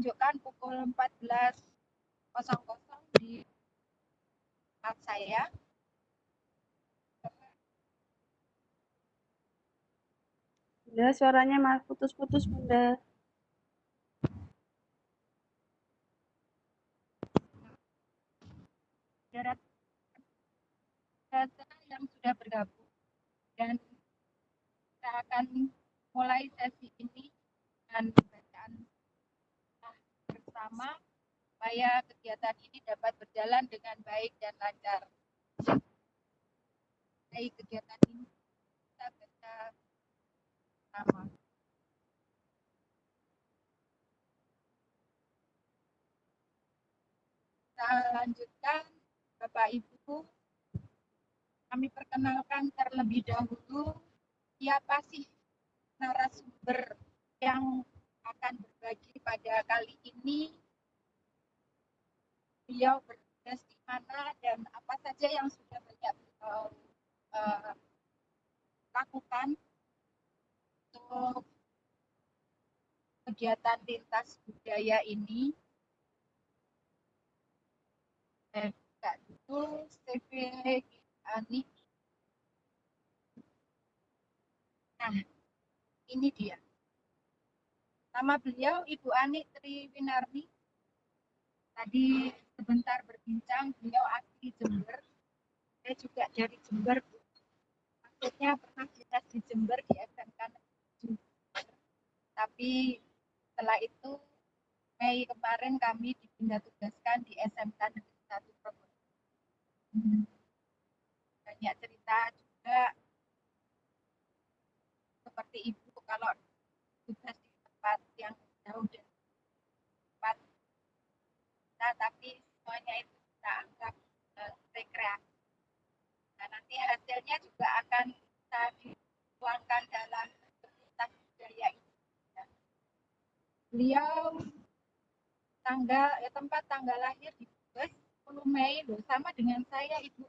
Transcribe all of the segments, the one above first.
menunjukkan pukul 14.00 di tempat saya. Bunda, suaranya putus-putus, Bunda. Saudara yang sudah bergabung, dan kita akan mulai sesi ini dengan bacaan bersama supaya kegiatan ini dapat berjalan dengan baik dan lancar. Baik, kegiatan ini kita baca bersama. Kita lanjutkan, Bapak Ibu. Kami perkenalkan terlebih dahulu siapa sih narasumber yang akan berbagi pada kali ini. Beliau bertugas di mana dan apa saja yang sudah banyak beliau lakukan untuk kegiatan lintas budaya ini. Kak dulu CV Ani. Nah, ini dia. Nama beliau Ibu Ani Triwinarni. Tadi sebentar berbincang, beliau asli Jember. Saya juga dari Jember. Maksudnya pernah dinas di Jember di SMK Jember. Tapi setelah itu Mei kemarin kami dipindah tugaskan di SMK Negeri 1 Probolinggo. Banyak cerita juga seperti ibu kalau tugas di tempat yang jauh dari tempat kita, tapi semuanya itu kita anggap rekreasi. Nah, nanti hasilnya juga akan bisa dituangkan dalam lintas budaya ini. Beliau tempat tanggal lahir di Brebes 10 Mei loh, sama dengan saya Ibu.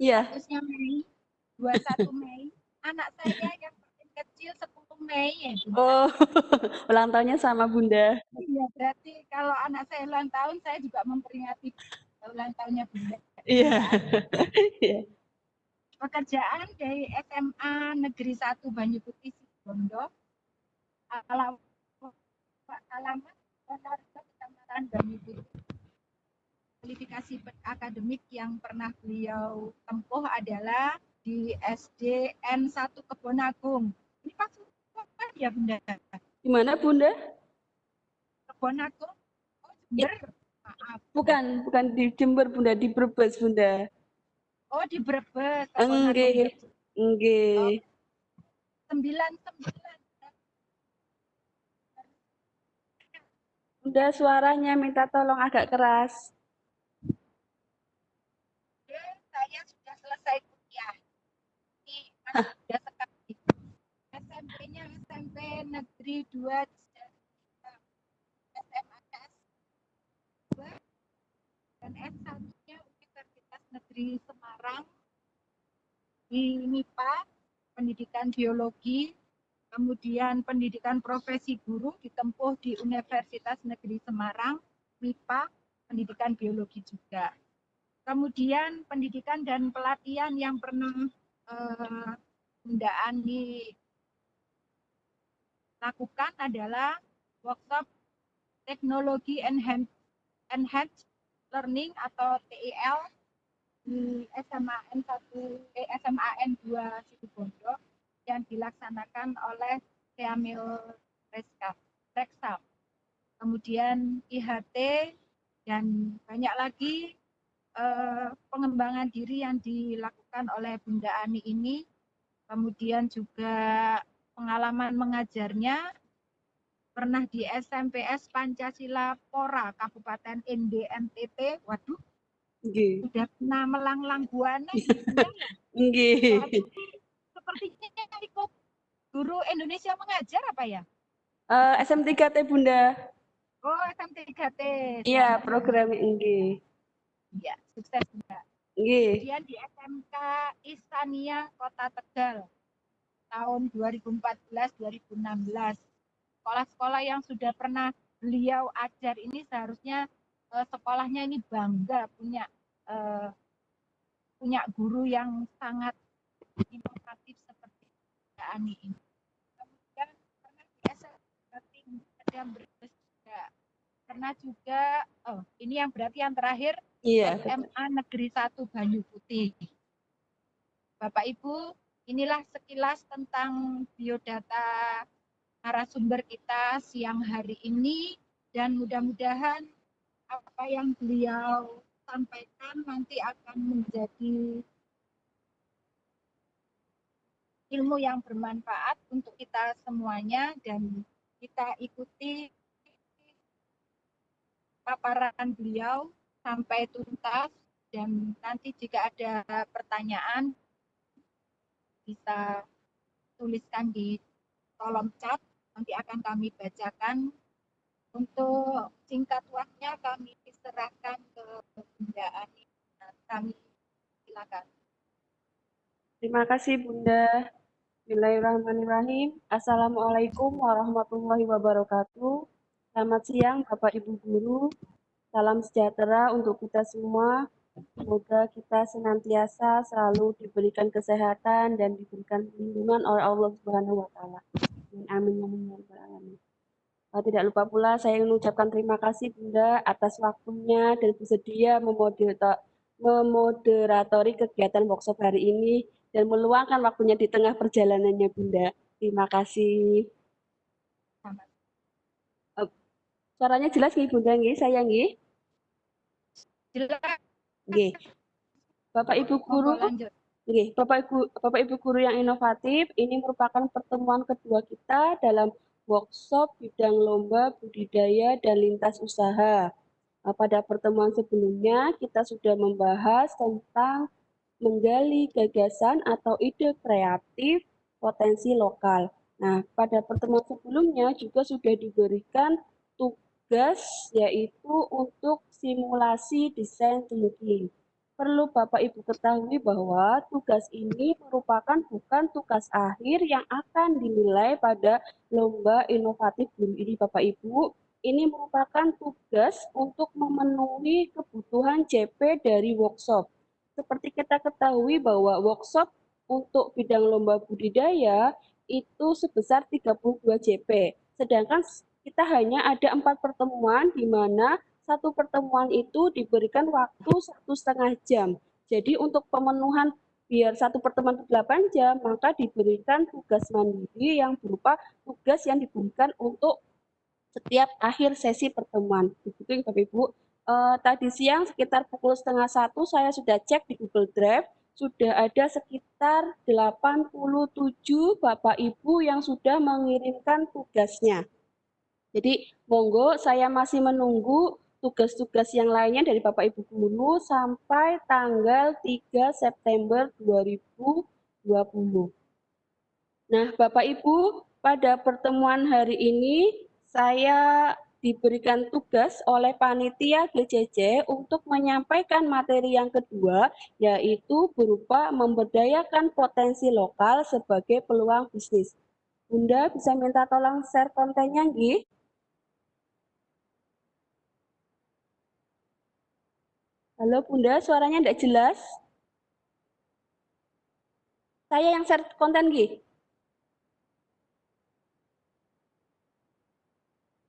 Iya. Agustusnya Mei, 21 Mei. Anak saya yang paling kecil 10 Mei ya, Bunda. Oh, ulang tahunnya sama Bunda. Iya, berarti kalau anak saya ulang tahun, saya juga memperingati ulang tahunnya Bunda. Iya. Pekerjaan dari SMA Negeri 1 Banyu Putih Situbondo. Alamat Kecamatan Banyu Putih. Kualifikasi akademik yang pernah beliau tempuh adalah di SDN 1 Kebonagung. Ini Pasuruan ya Bunda? Di mana Bunda? Kebonagung. Oh, Jember. Maaf. Bukan di Jember Bunda, di Brebes Bunda. Oh, di Brebes. Nggih. Nggih. 99. Bunda, suaranya minta tolong agak keras. Saya sudah selesai kuliah. Ini masih muda sekali. SMP-nya SMP Negeri 2 SMAS 2 dan S1-nya Universitas Negeri Semarang di MIPA, pendidikan biologi, kemudian pendidikan profesi guru ditempuh di Universitas Negeri Semarang, MIPA, pendidikan biologi juga. Kemudian pendidikan dan pelatihan yang pernah Bunda Ani lakukan adalah workshop teknologi enhanced learning atau TEL di SMAN 2 Situbondo yang dilaksanakan oleh Keamil Reksam. Kemudian IHT dan banyak lagi pengembangan diri yang dilakukan oleh Bunda Ani ini. Kemudian juga pengalaman mengajarnya pernah di SMPS Pancasila Pora Kabupaten NTT. Waduh, Nggih. sudah pernah melanglang buana ya Bunda ya? Nggih. Sepertinya ikut guru Indonesia mengajar apa ya? SM3T Bunda. Oh, SM3T. Iya, program nggih. Iya, sukses Bunda. Nggih. Kemudian di SMK Istania Kota Tegal tahun 2014-2016. Sekolah-sekolah yang sudah pernah beliau ajar ini seharusnya sekolahnya ini bangga punya guru yang sangat inovatif seperti Mbak Ani ini. Kemudian pernah di SMA ada juga, pernah juga, ini yang berarti yang terakhir Iya, SMA Negeri 1 Banyu Putih. Bapak Ibu, inilah sekilas tentang biodata narasumber kita siang hari ini, dan mudah-mudahan apa yang beliau sampaikan nanti akan menjadi ilmu yang bermanfaat untuk kita semuanya, dan kita ikuti paparan beliau sampai tuntas, dan nanti jika ada pertanyaan bisa tuliskan di kolom chat, nanti akan kami bacakan. Untuk singkat waktunya kami serahkan ke Bunda Ani. Kami silakan. terima kasih Bunda. Bismillahirrahmanirrahim. Assalamualaikum warahmatullahi wabarakatuh. Selamat siang Bapak Ibu Guru. Salam sejahtera untuk kita semua. Semoga kita senantiasa selalu diberikan kesehatan dan diberikan perlindungan oleh Allah Subhanahu wa taala. Amin amin ya rabbal alamin. Tidak lupa pula saya mengucapkan terima kasih Bunda atas waktunya dan bersedia memoderatori kegiatan workshop hari ini dan meluangkan waktunya di tengah perjalanannya Bunda. Terima kasih. Suaranya jelas nggih Bunda nggih, saya nggih? Jelas. Nggih. Bapak Ibu Guru, nggih, Bapak Ibu Guru yang inovatif, ini merupakan pertemuan kedua kita dalam workshop bidang lomba budidaya dan lintas usaha. Pada pertemuan sebelumnya kita sudah membahas tentang menggali gagasan atau ide kreatif potensi lokal. Nah, pada pertemuan sebelumnya juga sudah diberikan tugas yaitu untuk simulasi desain thinking. Perlu Bapak Ibu ketahui bahwa tugas ini merupakan bukan tugas akhir yang akan dinilai pada lomba inovatif guru ini Bapak Ibu. Ini merupakan tugas untuk memenuhi kebutuhan CP dari workshop. Seperti kita ketahui bahwa workshop untuk bidang lomba budidaya itu sebesar 32 JP. Sedangkan kita hanya ada 4 pertemuan di mana satu pertemuan itu diberikan waktu 1,5 jam. Jadi untuk pemenuhan biar satu pertemuan 8 jam, maka diberikan tugas mandiri yang berupa tugas yang diberikan untuk setiap akhir sesi pertemuan. Begitu Bapak Ibu. Tadi siang sekitar pukul 12:30 saya sudah cek di Google Drive, sudah ada sekitar 87 Bapak Ibu yang sudah mengirimkan tugasnya. Jadi monggo saya masih menunggu tugas-tugas yang lainnya dari Bapak Ibu Guru sampai tanggal 3 September 2020. Nah, Bapak Ibu, pada pertemuan hari ini saya diberikan tugas oleh panitia GCC untuk menyampaikan materi yang kedua, yaitu berupa memberdayakan potensi lokal sebagai peluang bisnis. Bunda bisa minta tolong share kontennya, nggih? Halo Bunda, suaranya tidak jelas. Saya yang share konten, nggih?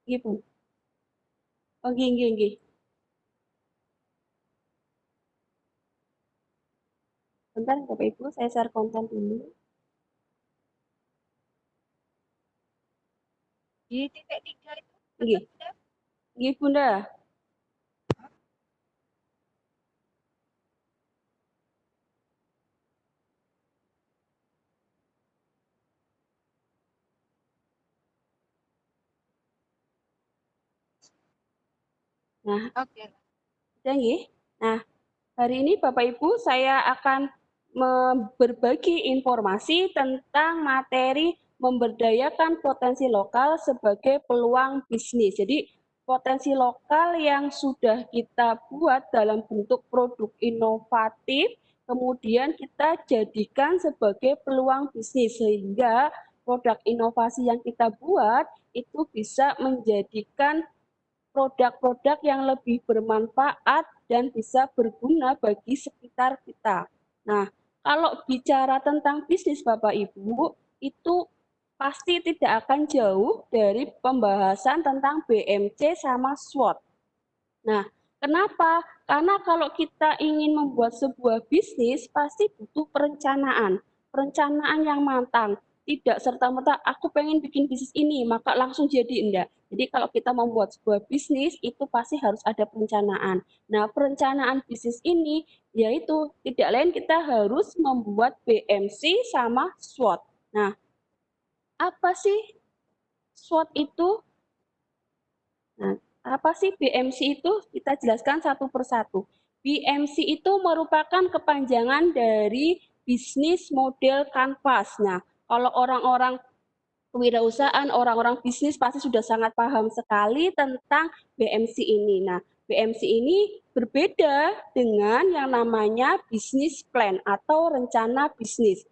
Nggih, Bu. Oh, nggih, nggih, nggih. Bentar, Bapak Ibu, saya share konten dulu. Di titik 3 itu. Nggih. Nggih, Bunda. Nah, Oke. Nah, hari ini Bapak Ibu saya akan berbagi informasi tentang materi memberdayakan potensi lokal sebagai peluang bisnis. Jadi potensi lokal yang sudah kita buat dalam bentuk produk inovatif, kemudian kita jadikan sebagai peluang bisnis sehingga produk inovasi yang kita buat itu bisa menjadikan produk-produk yang lebih bermanfaat dan bisa berguna bagi sekitar kita. Nah, kalau bicara tentang bisnis Bapak Ibu, itu pasti tidak akan jauh dari pembahasan tentang BMC sama SWOT. Nah, kenapa? Karena kalau kita ingin membuat sebuah bisnis, pasti butuh perencanaan. Perencanaan yang matang. Tidak serta-merta, aku pengen bikin bisnis ini, maka langsung jadi. Enggak. Jadi kalau kita membuat sebuah bisnis, itu pasti harus ada perencanaan. Nah, perencanaan bisnis ini, yaitu tidak lain kita harus membuat BMC sama SWOT. Nah, apa sih SWOT itu? Nah, apa sih BMC itu? Kita jelaskan satu persatu. BMC itu merupakan kepanjangan dari bisnis model kanvas. Nah, kalau orang-orang kewirausahaan, orang-orang bisnis pasti sudah sangat paham sekali tentang BMC ini. Nah, BMC ini berbeda dengan yang namanya bisnis plan atau rencana bisnis.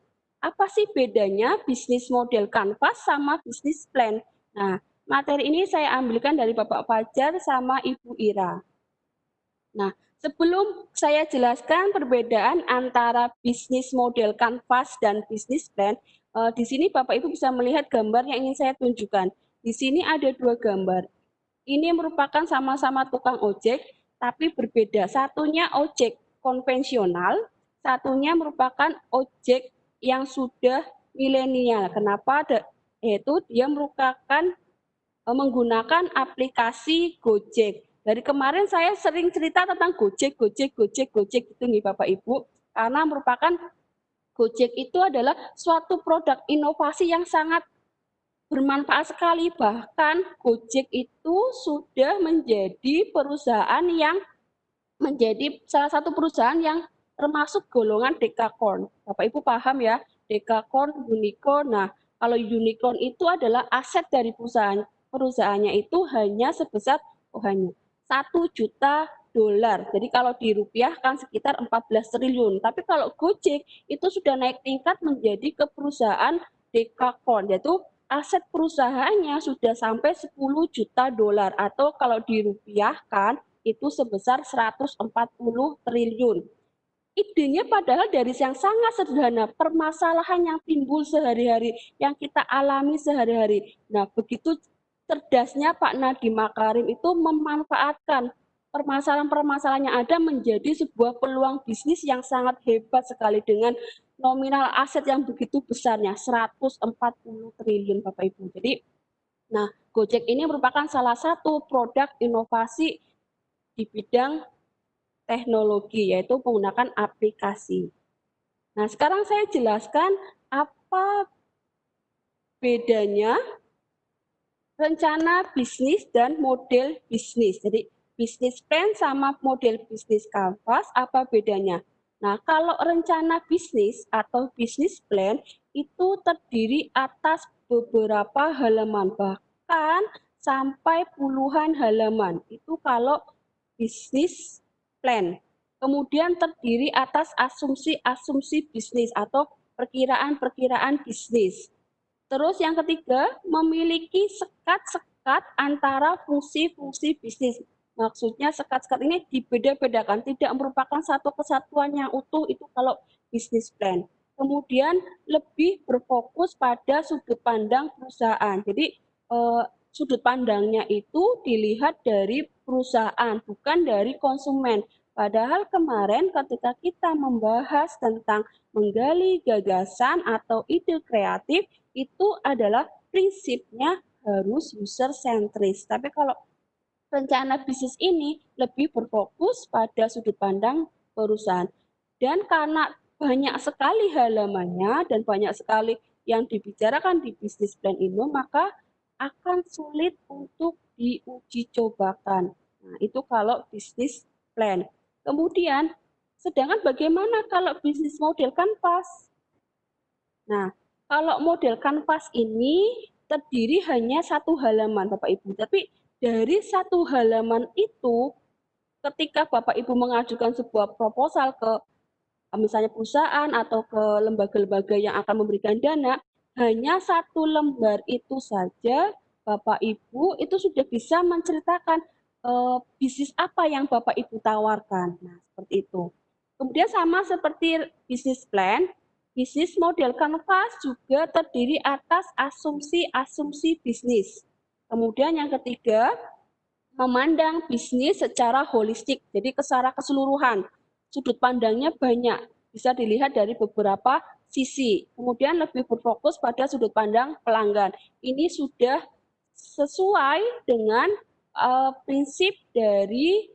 Apa sih bedanya bisnis model kanvas sama bisnis plan? Nah, materi ini saya ambilkan dari Bapak Fajar sama Ibu Ira. Nah, sebelum saya jelaskan perbedaan antara bisnis model kanvas dan bisnis plan, di sini Bapak Ibu bisa melihat gambar yang ingin saya tunjukkan. Di sini ada dua gambar. Ini merupakan sama-sama tukang ojek, tapi berbeda. Satunya ojek konvensional, satunya merupakan ojek yang sudah milenial. Kenapa? Yaitu dia merupakan menggunakan aplikasi Gojek. Dari kemarin saya sering cerita tentang Gojek gitu nih Bapak Ibu, karena merupakan Gojek itu adalah suatu produk inovasi yang sangat bermanfaat sekali. Bahkan Gojek itu sudah menjadi perusahaan yang menjadi salah satu perusahaan yang termasuk golongan dekakorn. Bapak Ibu paham ya, dekakorn, unicorn. Nah, kalau unicorn itu adalah aset dari perusahaannya itu hanya sebesar hanya 1 juta dolar. Jadi kalau dirupiahkan sekitar 14 triliun. Tapi kalau Gojek itu sudah naik tingkat menjadi ke perusahaan dekakorn, yaitu aset perusahaannya sudah sampai 10 juta dolar atau kalau dirupiahkan itu sebesar 140 triliun. Idenya padahal dari yang sangat sederhana, permasalahan yang timbul sehari-hari, yang kita alami sehari-hari. Nah, begitu cerdasnya Pak Nadiem Makarim itu memanfaatkan permasalahan-permasalahan yang ada menjadi sebuah peluang bisnis yang sangat hebat sekali dengan nominal aset yang begitu besarnya, 140 triliun Bapak Ibu. Jadi, nah Gojek ini merupakan salah satu produk inovasi di bidang teknologi, yaitu menggunakan aplikasi. Nah, sekarang saya jelaskan apa bedanya rencana bisnis dan model bisnis. Jadi, bisnis plan sama model bisnis kanvas, apa bedanya? Nah, kalau rencana bisnis atau bisnis plan itu terdiri atas beberapa halaman, bahkan sampai puluhan halaman. Itu kalau bisnis plan. Kemudian terdiri atas asumsi-asumsi bisnis atau perkiraan-perkiraan bisnis. Terus yang ketiga, memiliki sekat-sekat antara fungsi-fungsi bisnis. Maksudnya sekat-sekat ini dibeda-bedakan, tidak merupakan satu kesatuan yang utuh itu kalau bisnis plan. Kemudian lebih berfokus pada sudut pandang perusahaan. Jadi sudut pandangnya itu dilihat dari perusahaan, bukan dari konsumen. Padahal kemarin ketika kita membahas tentang menggali gagasan atau ide kreatif, itu adalah prinsipnya harus user centris. Tapi kalau rencana bisnis ini lebih berfokus pada sudut pandang perusahaan. Dan karena banyak sekali halamannya dan banyak sekali yang dibicarakan di bisnis plan ini, maka akan sulit untuk diuji cobakan. Nah, itu kalau bisnis plan. Kemudian, sedangkan bagaimana kalau bisnis model kanvas? Nah, kalau model kanvas ini terdiri hanya satu halaman, Bapak Ibu. Tapi dari satu halaman itu, ketika Bapak Ibu mengajukan sebuah proposal ke misalnya perusahaan atau ke lembaga-lembaga yang akan memberikan dana, hanya satu lembar itu saja Bapak Ibu itu sudah bisa menceritakan bisnis apa yang Bapak Ibu tawarkan. Nah, seperti itu. Kemudian sama seperti bisnis plan, bisnis model kanvas juga terdiri atas asumsi-asumsi bisnis. Kemudian yang ketiga, memandang bisnis secara holistik, jadi secara keseluruhan. Sudut pandangnya banyak, bisa dilihat dari beberapa sisi. Kemudian lebih berfokus pada sudut pandang pelanggan. Ini sudah sesuai dengan prinsip dari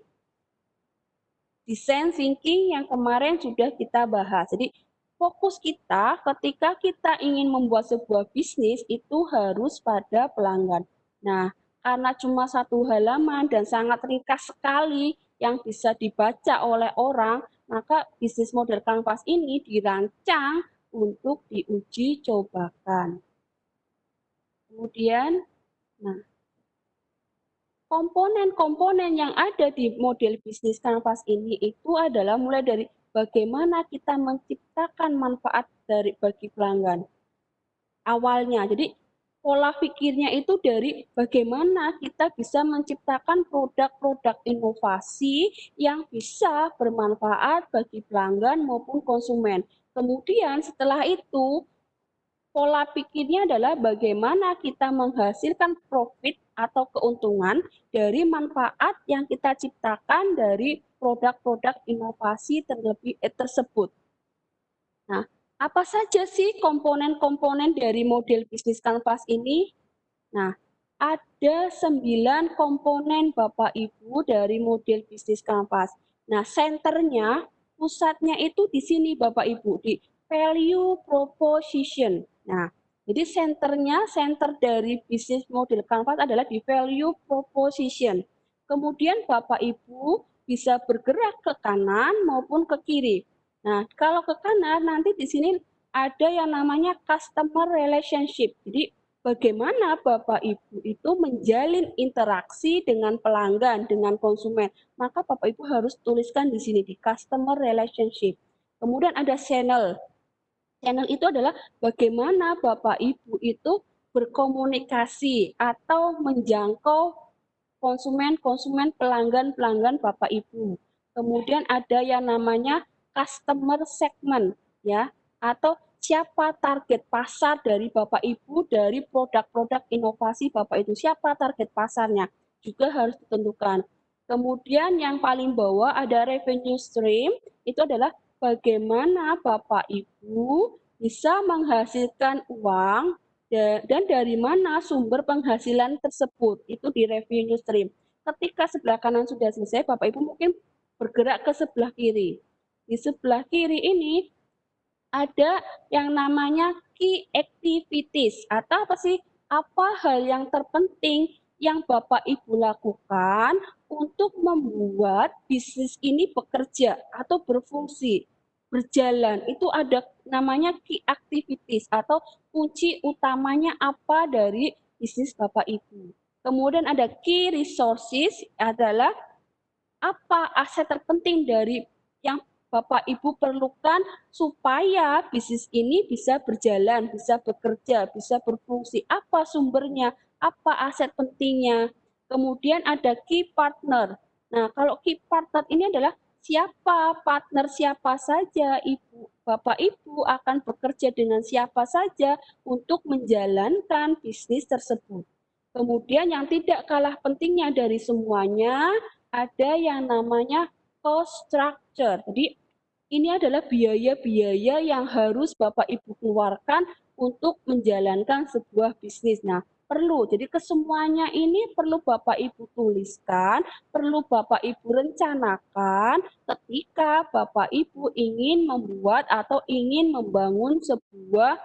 design thinking yang kemarin sudah kita bahas. Jadi fokus kita ketika kita ingin membuat sebuah bisnis itu harus pada pelanggan. Nah, karena cuma satu halaman dan sangat ringkas sekali yang bisa dibaca oleh orang, maka bisnis model kanvas ini dirancang untuk diuji cobakan. Kemudian, nah, komponen-komponen yang ada di model bisnis kanvas ini itu adalah mulai dari bagaimana kita menciptakan manfaat bagi pelanggan awalnya. Jadi pola pikirnya itu dari bagaimana kita bisa menciptakan produk-produk inovasi yang bisa bermanfaat bagi pelanggan maupun konsumen. Kemudian setelah itu pola pikirnya adalah bagaimana kita menghasilkan profit atau keuntungan dari manfaat yang kita ciptakan dari produk-produk inovasi tersebut. Nah, apa saja sih komponen-komponen dari model bisnis kanvas ini? Nah, ada 9 komponen Bapak Ibu dari model bisnis kanvas. Nah, senternya, pusatnya itu di sini Bapak Ibu, di value proposition. Nah, jadi center dari bisnis model kanvas adalah di value proposition. Kemudian Bapak Ibu bisa bergerak ke kanan maupun ke kiri. Nah, kalau ke kanan nanti di sini ada yang namanya customer relationship. Jadi bagaimana Bapak Ibu itu menjalin interaksi dengan pelanggan, dengan konsumen. Maka Bapak Ibu harus tuliskan di sini di customer relationship. Kemudian ada channel. Channel itu adalah bagaimana Bapak Ibu itu berkomunikasi atau menjangkau konsumen-konsumen pelanggan-pelanggan Bapak Ibu. Kemudian ada yang namanya customer segment ya atau siapa target pasar dari Bapak Ibu dari produk-produk inovasi Bapak Ibu. Siapa target pasarnya juga harus ditentukan. Kemudian yang paling bawah ada revenue stream, itu adalah bagaimana Bapak Ibu bisa menghasilkan uang dan dari mana sumber penghasilan tersebut, itu di revenue stream. Ketika sebelah kanan sudah selesai, Bapak Ibu mungkin bergerak ke sebelah kiri. Di sebelah kiri ini ada yang namanya key activities atau apa sih? Apa hal yang terpenting yang Bapak Ibu lakukan untuk membuat bisnis ini bekerja atau berfungsi, berjalan. Itu ada namanya key activities atau kunci utamanya apa dari bisnis Bapak Ibu. Kemudian ada key resources adalah apa aset terpenting dari yang Bapak Ibu perlukan supaya bisnis ini bisa berjalan, bisa bekerja, bisa berfungsi. Apa sumbernya? Apa aset pentingnya? Kemudian ada key partner. Nah, kalau key partner ini adalah siapa partner siapa saja Ibu, Bapak Ibu akan bekerja dengan siapa saja untuk menjalankan bisnis tersebut. Kemudian yang tidak kalah pentingnya dari semuanya ada yang namanya cost structure. Jadi ini adalah biaya-biaya yang harus Bapak Ibu keluarkan untuk menjalankan sebuah bisnis. Nah, perlu. Jadi kesemuanya ini perlu Bapak Ibu tuliskan, perlu Bapak Ibu rencanakan ketika Bapak Ibu ingin membuat atau ingin membangun sebuah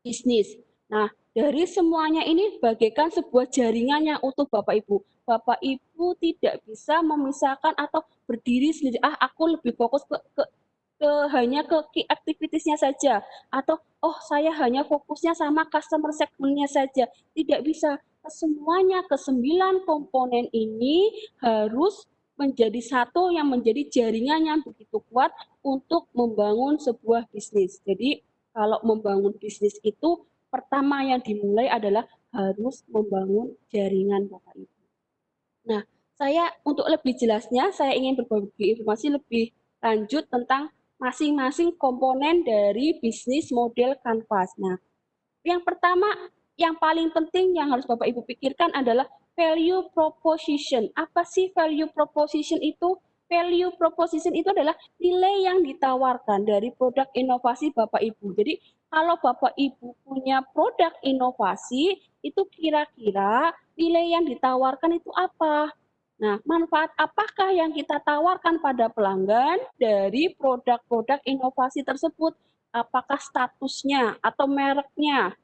bisnis. Nah, dari semuanya ini bagaikan sebuah jaringan yang utuh Bapak Ibu. Bapak Ibu tidak bisa memisahkan atau berdiri sendiri, aku lebih fokus hanya ke key activities-nya saja atau saya hanya fokusnya sama customer segment-nya saja. Tidak bisa. Semuanya ke-9 komponen ini harus menjadi satu yang menjadi jaringan yang begitu kuat untuk membangun sebuah bisnis. Jadi kalau membangun bisnis itu pertama yang dimulai adalah harus membangun jaringan Bapak Ibu. Nah, Untuk lebih jelasnya, saya ingin berbagi informasi lebih lanjut tentang masing-masing komponen dari bisnis model Canvas. Nah, yang pertama, yang paling penting yang harus Bapak Ibu pikirkan adalah value proposition. Apa sih value proposition itu? Value proposition itu adalah nilai yang ditawarkan dari produk inovasi Bapak Ibu. Jadi kalau Bapak Ibu punya produk inovasi, itu kira-kira nilai yang ditawarkan itu apa? Nah, manfaat apakah yang kita tawarkan pada pelanggan dari produk-produk inovasi tersebut? Apakah statusnya atau mereknya?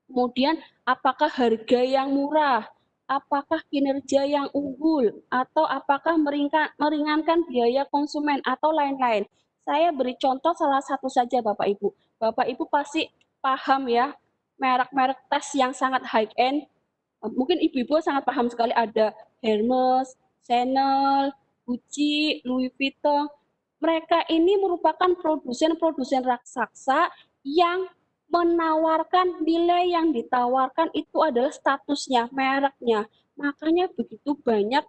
Kemudian, apakah harga yang murah? Apakah kinerja yang unggul? Atau apakah meringankan biaya konsumen atau lain-lain? Saya beri contoh salah satu saja Bapak Ibu. Bapak Ibu pasti paham ya, merek-merek tas yang sangat high end. Mungkin ibu-ibu sangat paham sekali ada Hermes, Chanel, Gucci, Louis Vuitton. Mereka ini merupakan produsen-produsen raksasa yang menawarkan nilai yang ditawarkan itu adalah statusnya, mereknya. Makanya begitu banyak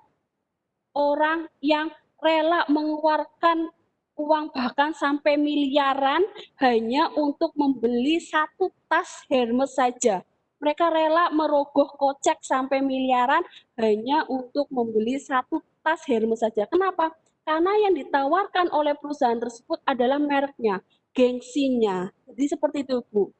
orang yang rela mengeluarkan uang bahkan sampai miliaran hanya untuk membeli satu tas Hermes saja. Mereka rela merogoh kocek sampai miliaran hanya untuk membeli satu tas Hermes saja. Kenapa? Karena yang ditawarkan oleh perusahaan tersebut adalah mereknya, gengsinya. Jadi seperti itu, Bu.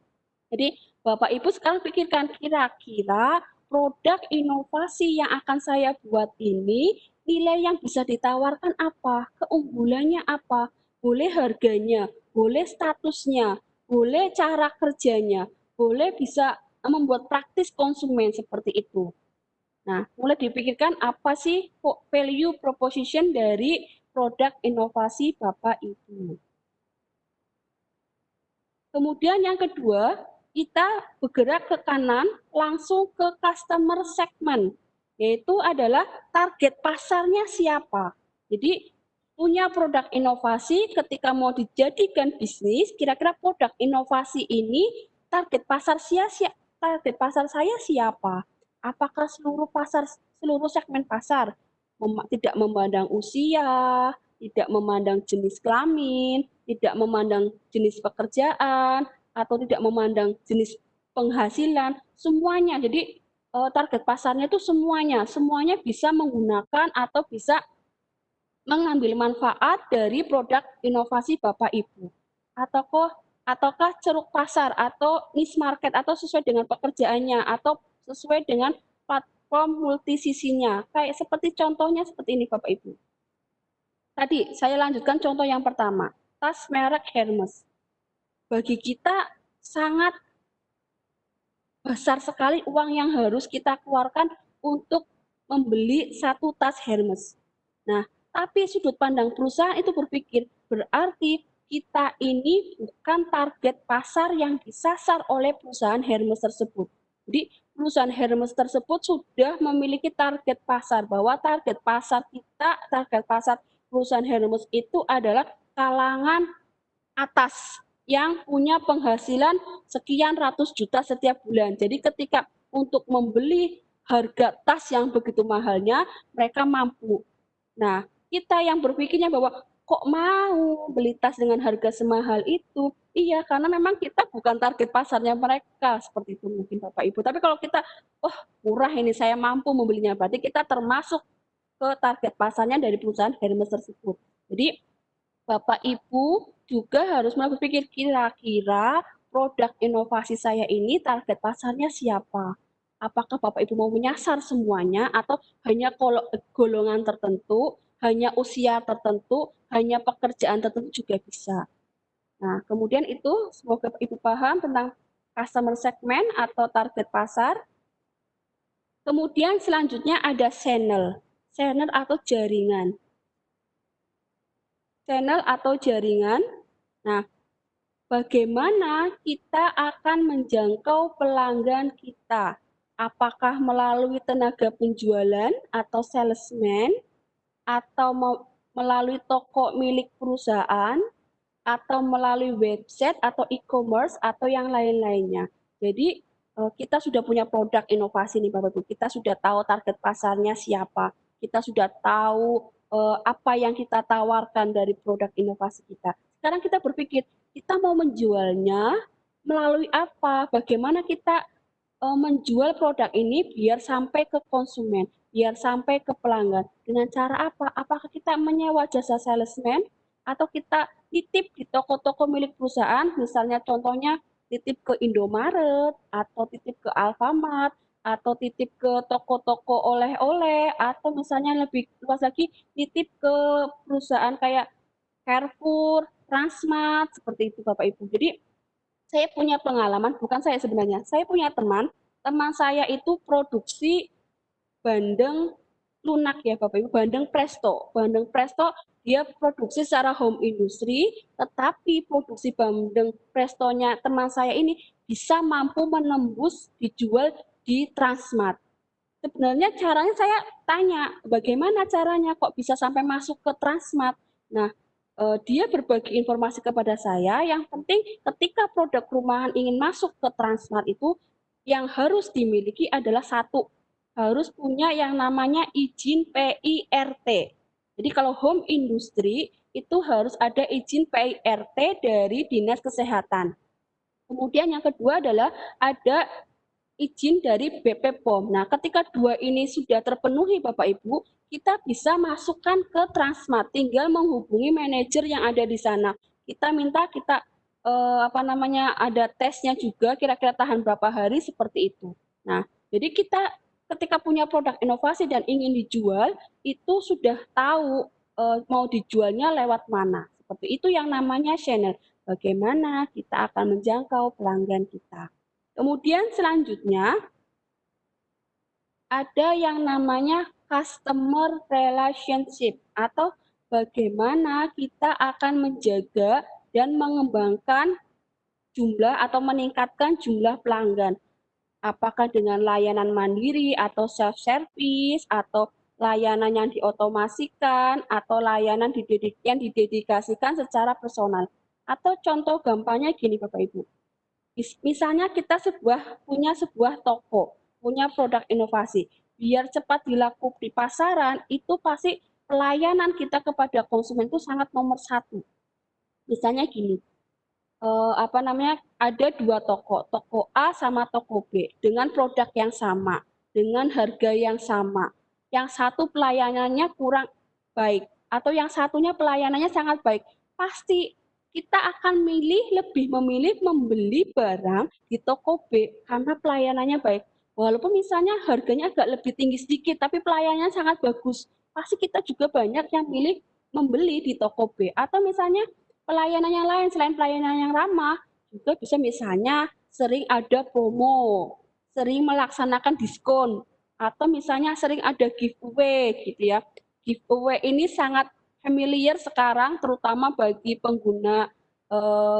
Jadi Bapak Ibu sekarang pikirkan kira-kira produk inovasi yang akan saya buat ini nilai yang bisa ditawarkan apa, keunggulannya apa, boleh harganya, boleh statusnya, boleh cara kerjanya, boleh bisa membuat praktis konsumen seperti itu. Nah, mulai dipikirkan apa sih value proposition dari produk inovasi Bapak Ibu. Kemudian yang kedua, kita bergerak ke kanan langsung ke customer segment, yaitu adalah target pasarnya siapa. Jadi punya produk inovasi ketika mau dijadikan bisnis, kira-kira produk inovasi ini target pasar saya siapa? Apakah seluruh segmen pasar? Tidak memandang usia, tidak memandang jenis kelamin, tidak memandang jenis pekerjaan, atau tidak memandang jenis penghasilan, semuanya. Jadi target pasarnya itu semuanya bisa menggunakan atau bisa mengambil manfaat dari produk inovasi Bapak Ibu. Ataukah ceruk pasar atau niche market atau sesuai dengan pekerjaannya atau sesuai dengan platform multisisinya. Kayak seperti contohnya seperti ini Bapak Ibu. Tadi saya lanjutkan contoh yang pertama, tas merek Hermes. Bagi kita sangat besar sekali uang yang harus kita keluarkan untuk membeli satu tas Hermes. Nah, tapi sudut pandang perusahaan itu berpikir, berarti kita ini bukan target pasar yang disasar oleh perusahaan Hermes tersebut. Jadi, perusahaan Hermes tersebut sudah memiliki target pasar, bahwa target pasar perusahaan Hermes itu adalah kalangan atas yang punya penghasilan sekian ratus juta setiap bulan. Jadi ketika untuk membeli harga tas yang begitu mahalnya, mereka mampu. Nah, kita yang berpikirnya bahwa kok mau beli tas dengan harga semahal itu? Iya, karena memang kita bukan target pasarnya mereka, seperti itu mungkin Bapak Ibu. Tapi kalau kita, oh murah ini saya mampu membelinya, berarti kita termasuk ke target pasarnya dari perusahaan Hermes tersebut. Jadi Bapak Ibu juga harus mulai berpikir kira-kira produk inovasi saya ini target pasarnya siapa? Apakah Bapak Ibu mau menyasar semuanya atau hanya golongan tertentu, hanya usia tertentu, hanya pekerjaan tertentu juga bisa. Nah, kemudian itu semoga Ibu paham tentang customer segment atau target pasar. Kemudian selanjutnya ada channel atau jaringan. Channel atau jaringan. Nah, bagaimana kita akan menjangkau pelanggan kita? Apakah melalui tenaga penjualan atau salesman, atau melalui toko milik perusahaan, atau melalui website atau e-commerce atau yang lain-lainnya. Jadi kita sudah punya produk inovasi nih Bapak Ibu, kita sudah tahu target pasarnya siapa. kita sudah tahu apa yang kita tawarkan dari produk inovasi kita. Sekarang kita berpikir, kita mau menjualnya melalui apa? Bagaimana kita menjual produk ini biar sampai ke konsumen, biar sampai ke pelanggan. Dengan cara apa? Apakah kita menyewa jasa salesman atau kita titip di toko-toko milik perusahaan, misalnya contohnya titip ke Indomaret atau titip ke Alfamart atau titip ke toko-toko oleh-oleh atau misalnya lebih luas lagi titip ke perusahaan kayak Carrefour, Transmart, seperti itu Bapak Ibu. Jadi saya punya pengalaman, bukan saya sebenarnya, saya punya teman, teman saya itu produksi bandeng lunak ya Bapak Ibu, bandeng presto. Bandeng presto dia produksi secara home industry, tetapi produksi bandeng prestonya teman saya ini bisa mampu menembus dijual di Transmart. Sebenarnya caranya saya tanya, bagaimana caranya kok bisa sampai masuk ke Transmart? Nah, dia berbagi informasi kepada saya, yang penting ketika produk rumahan ingin masuk ke Transmart itu, yang harus dimiliki adalah satu, harus punya yang namanya izin PIRT. Jadi kalau home industry itu harus ada izin PIRT dari Dinas Kesehatan. Kemudian yang kedua adalah ada izin dari BP POM. Nah, ketika dua ini sudah terpenuhi Bapak Ibu, kita bisa masukkan ke Transmart, tinggal menghubungi manajer yang ada di sana. Kita minta ada tesnya juga, kira-kira tahan berapa hari seperti itu. Nah, jadi kita ketika punya produk inovasi dan ingin dijual, itu sudah tahu mau dijualnya lewat mana. Seperti itu yang namanya channel. Bagaimana kita akan menjangkau pelanggan kita. Kemudian selanjutnya ada yang namanya customer relationship atau bagaimana kita akan menjaga dan mengembangkan jumlah atau meningkatkan jumlah pelanggan. Apakah dengan layanan mandiri atau self service atau layanan yang diotomasikan atau layanan yang didedikasikan secara personal. Atau contoh gampangnya gini Bapak Ibu. Misalnya kita punya sebuah toko, punya produk inovasi. Biar cepat dilaku di pasaran, itu pasti pelayanan kita kepada konsumen itu sangat nomor satu. Misalnya gini, ada dua toko, toko A sama toko B dengan produk yang sama, dengan harga yang sama. Yang satu pelayanannya kurang baik atau yang satunya pelayanannya sangat baik, pasti kita akan lebih memilih membeli barang di toko B karena pelayanannya baik. Walaupun misalnya harganya agak lebih tinggi sedikit, tapi pelayanannya sangat bagus. Pasti kita juga banyak yang milih membeli di toko B. Atau misalnya pelayanan yang lain selain pelayanan yang ramah, juga bisa misalnya sering ada promo, sering melaksanakan diskon, atau misalnya sering ada giveaway gitu ya. Giveaway ini sangat familiar sekarang terutama bagi pengguna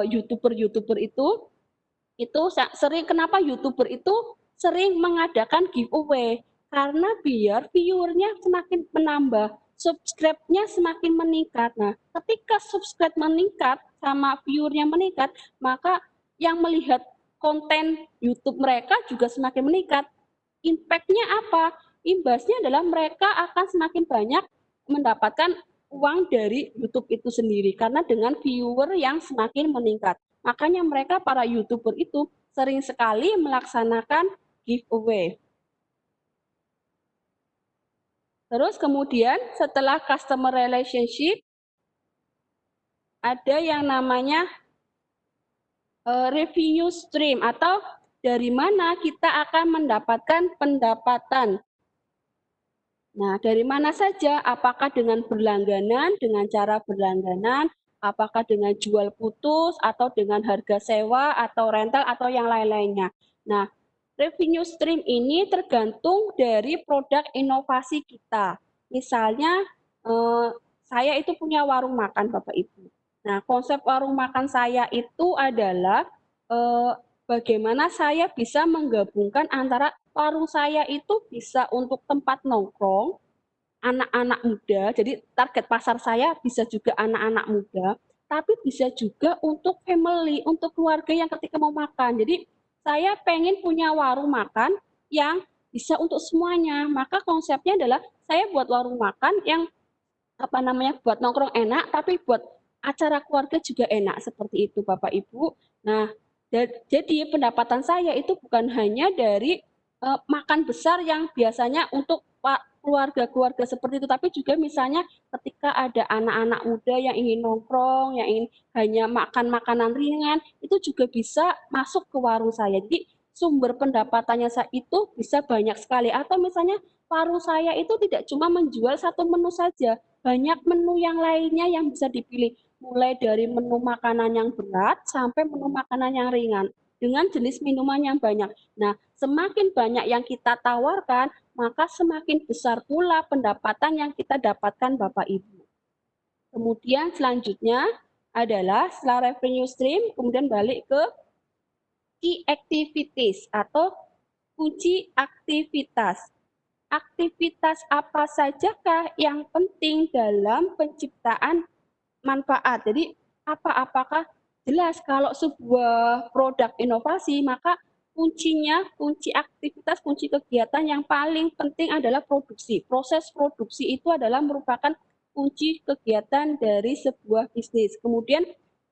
YouTuber-YouTuber itu sering kenapa YouTuber itu sering mengadakan giveaway karena biar viewernya semakin menambah, subscribe-nya semakin meningkat. Nah, ketika subscribe meningkat sama viewernya meningkat, maka yang melihat konten YouTube mereka juga semakin meningkat. Impact-nya apa? Imbasnya adalah mereka akan semakin banyak mendapatkan uang dari YouTube itu sendiri karena dengan viewer yang semakin meningkat. Makanya mereka para YouTuber itu sering sekali melaksanakan giveaway. Terus kemudian setelah customer relationship ada yang namanya revenue stream atau dari mana kita akan mendapatkan pendapatan. Nah, dari mana saja? Apakah dengan berlangganan, dengan cara berlangganan, apakah dengan jual putus, atau dengan harga sewa, atau rental, atau yang lain-lainnya. Nah, revenue stream ini tergantung dari produk inovasi kita. Misalnya, saya itu punya warung makan, Bapak Ibu. Nah, konsep warung makan saya itu adalah bagaimana saya bisa menggabungkan antara warung saya itu bisa untuk tempat nongkrong, anak-anak muda, jadi target pasar saya bisa juga anak-anak muda, tapi bisa juga untuk family, untuk keluarga yang ketika mau makan. Jadi saya pengen punya warung makan yang bisa untuk semuanya. Maka konsepnya adalah saya buat warung makan yang buat nongkrong enak, tapi buat acara keluarga juga enak, seperti itu Bapak Ibu. Nah, jadi pendapatan saya itu bukan hanya dari makan besar yang biasanya untuk keluarga-keluarga seperti itu, tapi juga misalnya ketika ada anak-anak muda yang ingin nongkrong, yang ingin hanya makan makanan ringan, itu juga bisa masuk ke warung saya. Jadi sumber pendapatannya saya itu bisa banyak sekali. Atau misalnya warung saya itu tidak cuma menjual satu menu saja, banyak menu yang lainnya yang bisa dipilih, mulai dari menu makanan yang berat sampai menu makanan yang ringan, dengan jenis minuman yang banyak. Nah, semakin banyak yang kita tawarkan, maka semakin besar pula pendapatan yang kita dapatkan Bapak Ibu. Kemudian selanjutnya adalah setelah revenue stream, kemudian balik ke key activities atau kunci aktivitas. Aktivitas apa sajakah yang penting dalam penciptaan manfaat? Jadi apakah jelas kalau sebuah produk inovasi, maka kunci aktivitas, kunci kegiatan yang paling penting adalah produksi. Proses produksi itu adalah merupakan kunci kegiatan dari sebuah bisnis. Kemudian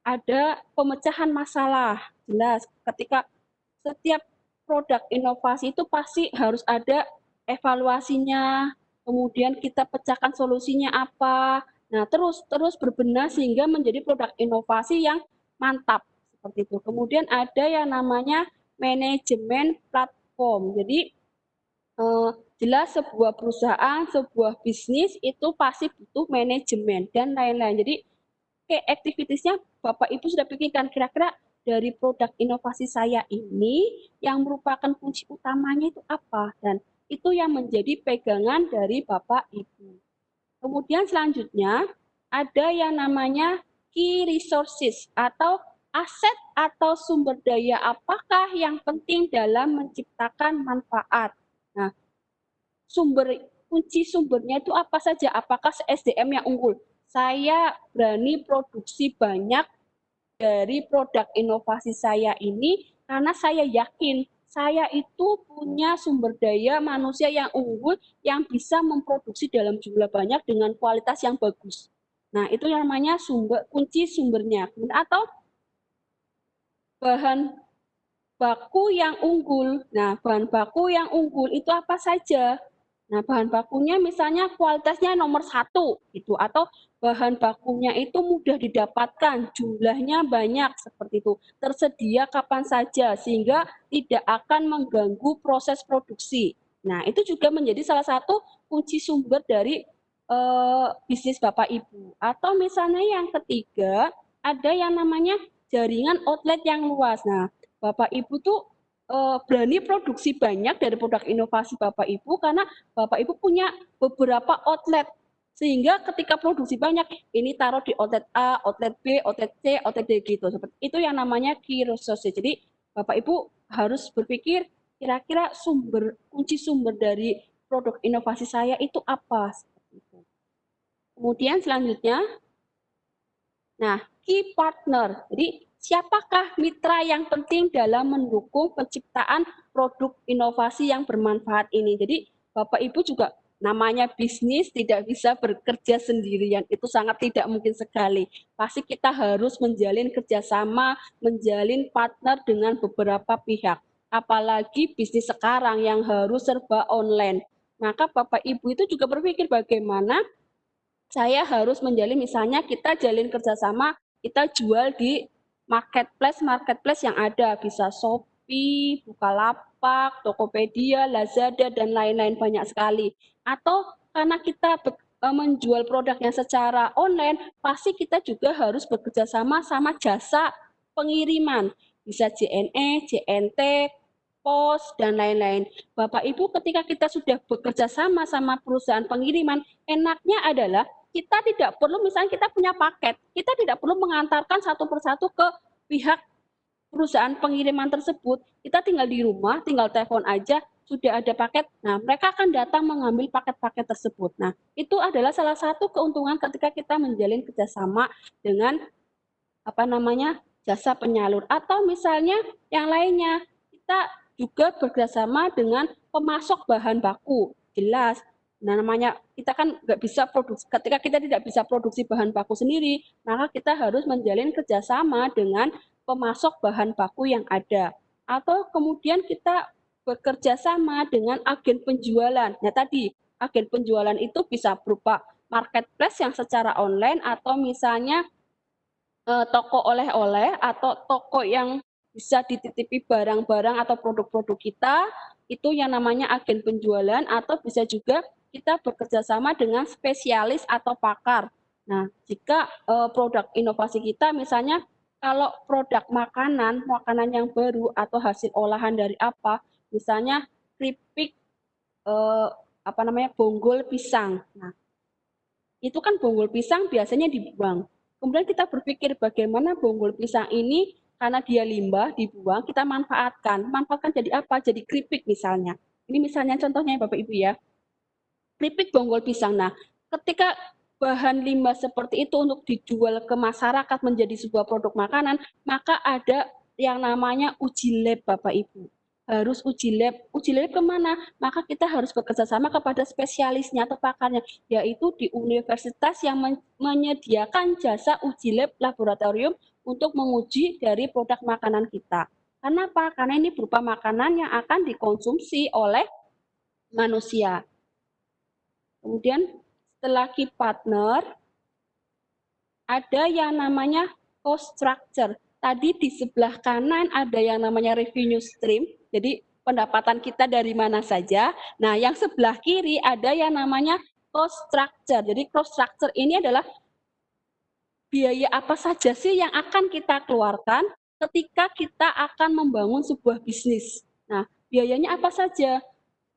ada pemecahan masalah. Jelas ketika setiap produk inovasi itu pasti harus ada evaluasinya, kemudian kita pecahkan solusinya apa. Nah, terus berbenah sehingga menjadi produk inovasi yang mantap seperti itu. Kemudian ada yang namanya manajemen platform. Jadi jelas sebuah perusahaan, sebuah bisnis itu pasti butuh manajemen dan lain-lain. Jadi activitiesnya Bapak Ibu sudah pikirkan kira-kira dari produk inovasi saya ini yang merupakan kunci utamanya itu apa, dan itu yang menjadi pegangan dari Bapak Ibu. Kemudian selanjutnya ada yang namanya key resources atau aset atau sumber daya apakah yang penting dalam menciptakan manfaat. Nah, kunci sumbernya itu apa saja? Apakah SDM yang unggul? Saya berani produksi banyak dari produk inovasi saya ini karena saya yakin saya itu punya sumber daya manusia yang unggul yang bisa memproduksi dalam jumlah banyak dengan kualitas yang bagus. Nah, itu yang namanya kunci sumbernya. Atau bahan baku yang unggul. Nah, bahan baku yang unggul itu apa saja? Nah, bahan bakunya misalnya kualitasnya nomor 1 gitu, atau bahan bakunya itu mudah didapatkan, jumlahnya banyak seperti itu, tersedia kapan saja sehingga tidak akan mengganggu proses produksi. Nah, itu juga menjadi salah satu kunci sumber dari bisnis Bapak Ibu. Atau misalnya yang ketiga, ada yang namanya jaringan outlet yang luas. Nah, Bapak Ibu tuh berani produksi banyak dari produk inovasi Bapak Ibu karena Bapak Ibu punya beberapa outlet, sehingga ketika produksi banyak ini taruh di outlet A, outlet B, outlet C, outlet D gitu. Seperti itu yang namanya key resources. Jadi Bapak Ibu harus berpikir kira-kira kunci sumber dari produk inovasi saya itu apa. Seperti itu. Kemudian selanjutnya, nah key partner. Jadi siapakah mitra yang penting dalam mendukung penciptaan produk inovasi yang bermanfaat ini? Jadi Bapak Ibu juga namanya bisnis tidak bisa bekerja sendirian, itu sangat tidak mungkin sekali. Pasti kita harus menjalin kerjasama, menjalin partner dengan beberapa pihak. Apalagi bisnis sekarang yang harus serba online. Maka Bapak Ibu itu juga berpikir bagaimana saya harus menjalin, misalnya kita jalin kerjasama, kita jual di marketplace yang ada, bisa Shopee, Bukalapak, Tokopedia, Lazada, dan lain-lain banyak sekali. Atau karena kita menjual produknya secara online, pasti kita juga harus bekerja sama jasa pengiriman, bisa JNE, JNT, pos, dan lain-lain. Bapak Ibu, ketika kita sudah bekerja sama perusahaan pengiriman, enaknya adalah kita tidak perlu, misalnya kita punya paket, kita tidak perlu mengantarkan satu persatu ke pihak perusahaan pengiriman tersebut. Kita tinggal di rumah, tinggal telepon aja, sudah ada paket. Nah, mereka akan datang mengambil paket-paket tersebut. Nah, itu adalah salah satu keuntungan ketika kita menjalin kerjasama dengan jasa penyalur. Atau misalnya yang lainnya, kita juga bekerjasama dengan pemasok bahan baku, jelas. Nah, namanya kita kan nggak bisa produksi, ketika kita tidak bisa produksi bahan baku sendiri, maka kita harus menjalin kerjasama dengan pemasok bahan baku yang ada. Atau kemudian kita bekerja sama dengan agen penjualan. Nah, tadi agen penjualan itu bisa berupa marketplace yang secara online atau misalnya toko oleh-oleh atau toko yang bisa dititipi barang-barang atau produk-produk kita, itu yang namanya agen penjualan atau bisa juga kita bekerja sama dengan spesialis atau pakar. Nah, jika produk inovasi kita misalnya kalau produk makanan, makanan yang baru atau hasil olahan dari apa, misalnya keripik bonggol pisang. Nah, itu kan bonggol pisang biasanya dibuang. Kemudian kita berpikir bagaimana bonggol pisang ini karena dia limbah dibuang, kita manfaatkan. Manfaatkan jadi apa? Jadi keripik misalnya. Ini misalnya contohnya Bapak Ibu ya. Keripik bonggol pisang. Nah, ketika bahan limbah seperti itu untuk dijual ke masyarakat menjadi sebuah produk makanan, maka ada yang namanya uji lab Bapak Ibu. Harus uji lab. Uji lab kemana? Maka kita harus bekerja sama kepada spesialisnya atau pakarnya, yaitu di universitas yang menyediakan jasa uji lab laboratorium untuk menguji dari produk makanan kita. Kenapa? Karena ini berupa makanan yang akan dikonsumsi oleh manusia. Kemudian setelah key partner, ada yang namanya cost structure. Tadi di sebelah kanan ada yang namanya revenue stream, jadi pendapatan kita dari mana saja. Nah, yang sebelah kiri ada yang namanya cost structure. Jadi cost structure ini adalah biaya apa saja sih yang akan kita keluarkan ketika kita akan membangun sebuah bisnis. Nah, biayanya apa saja?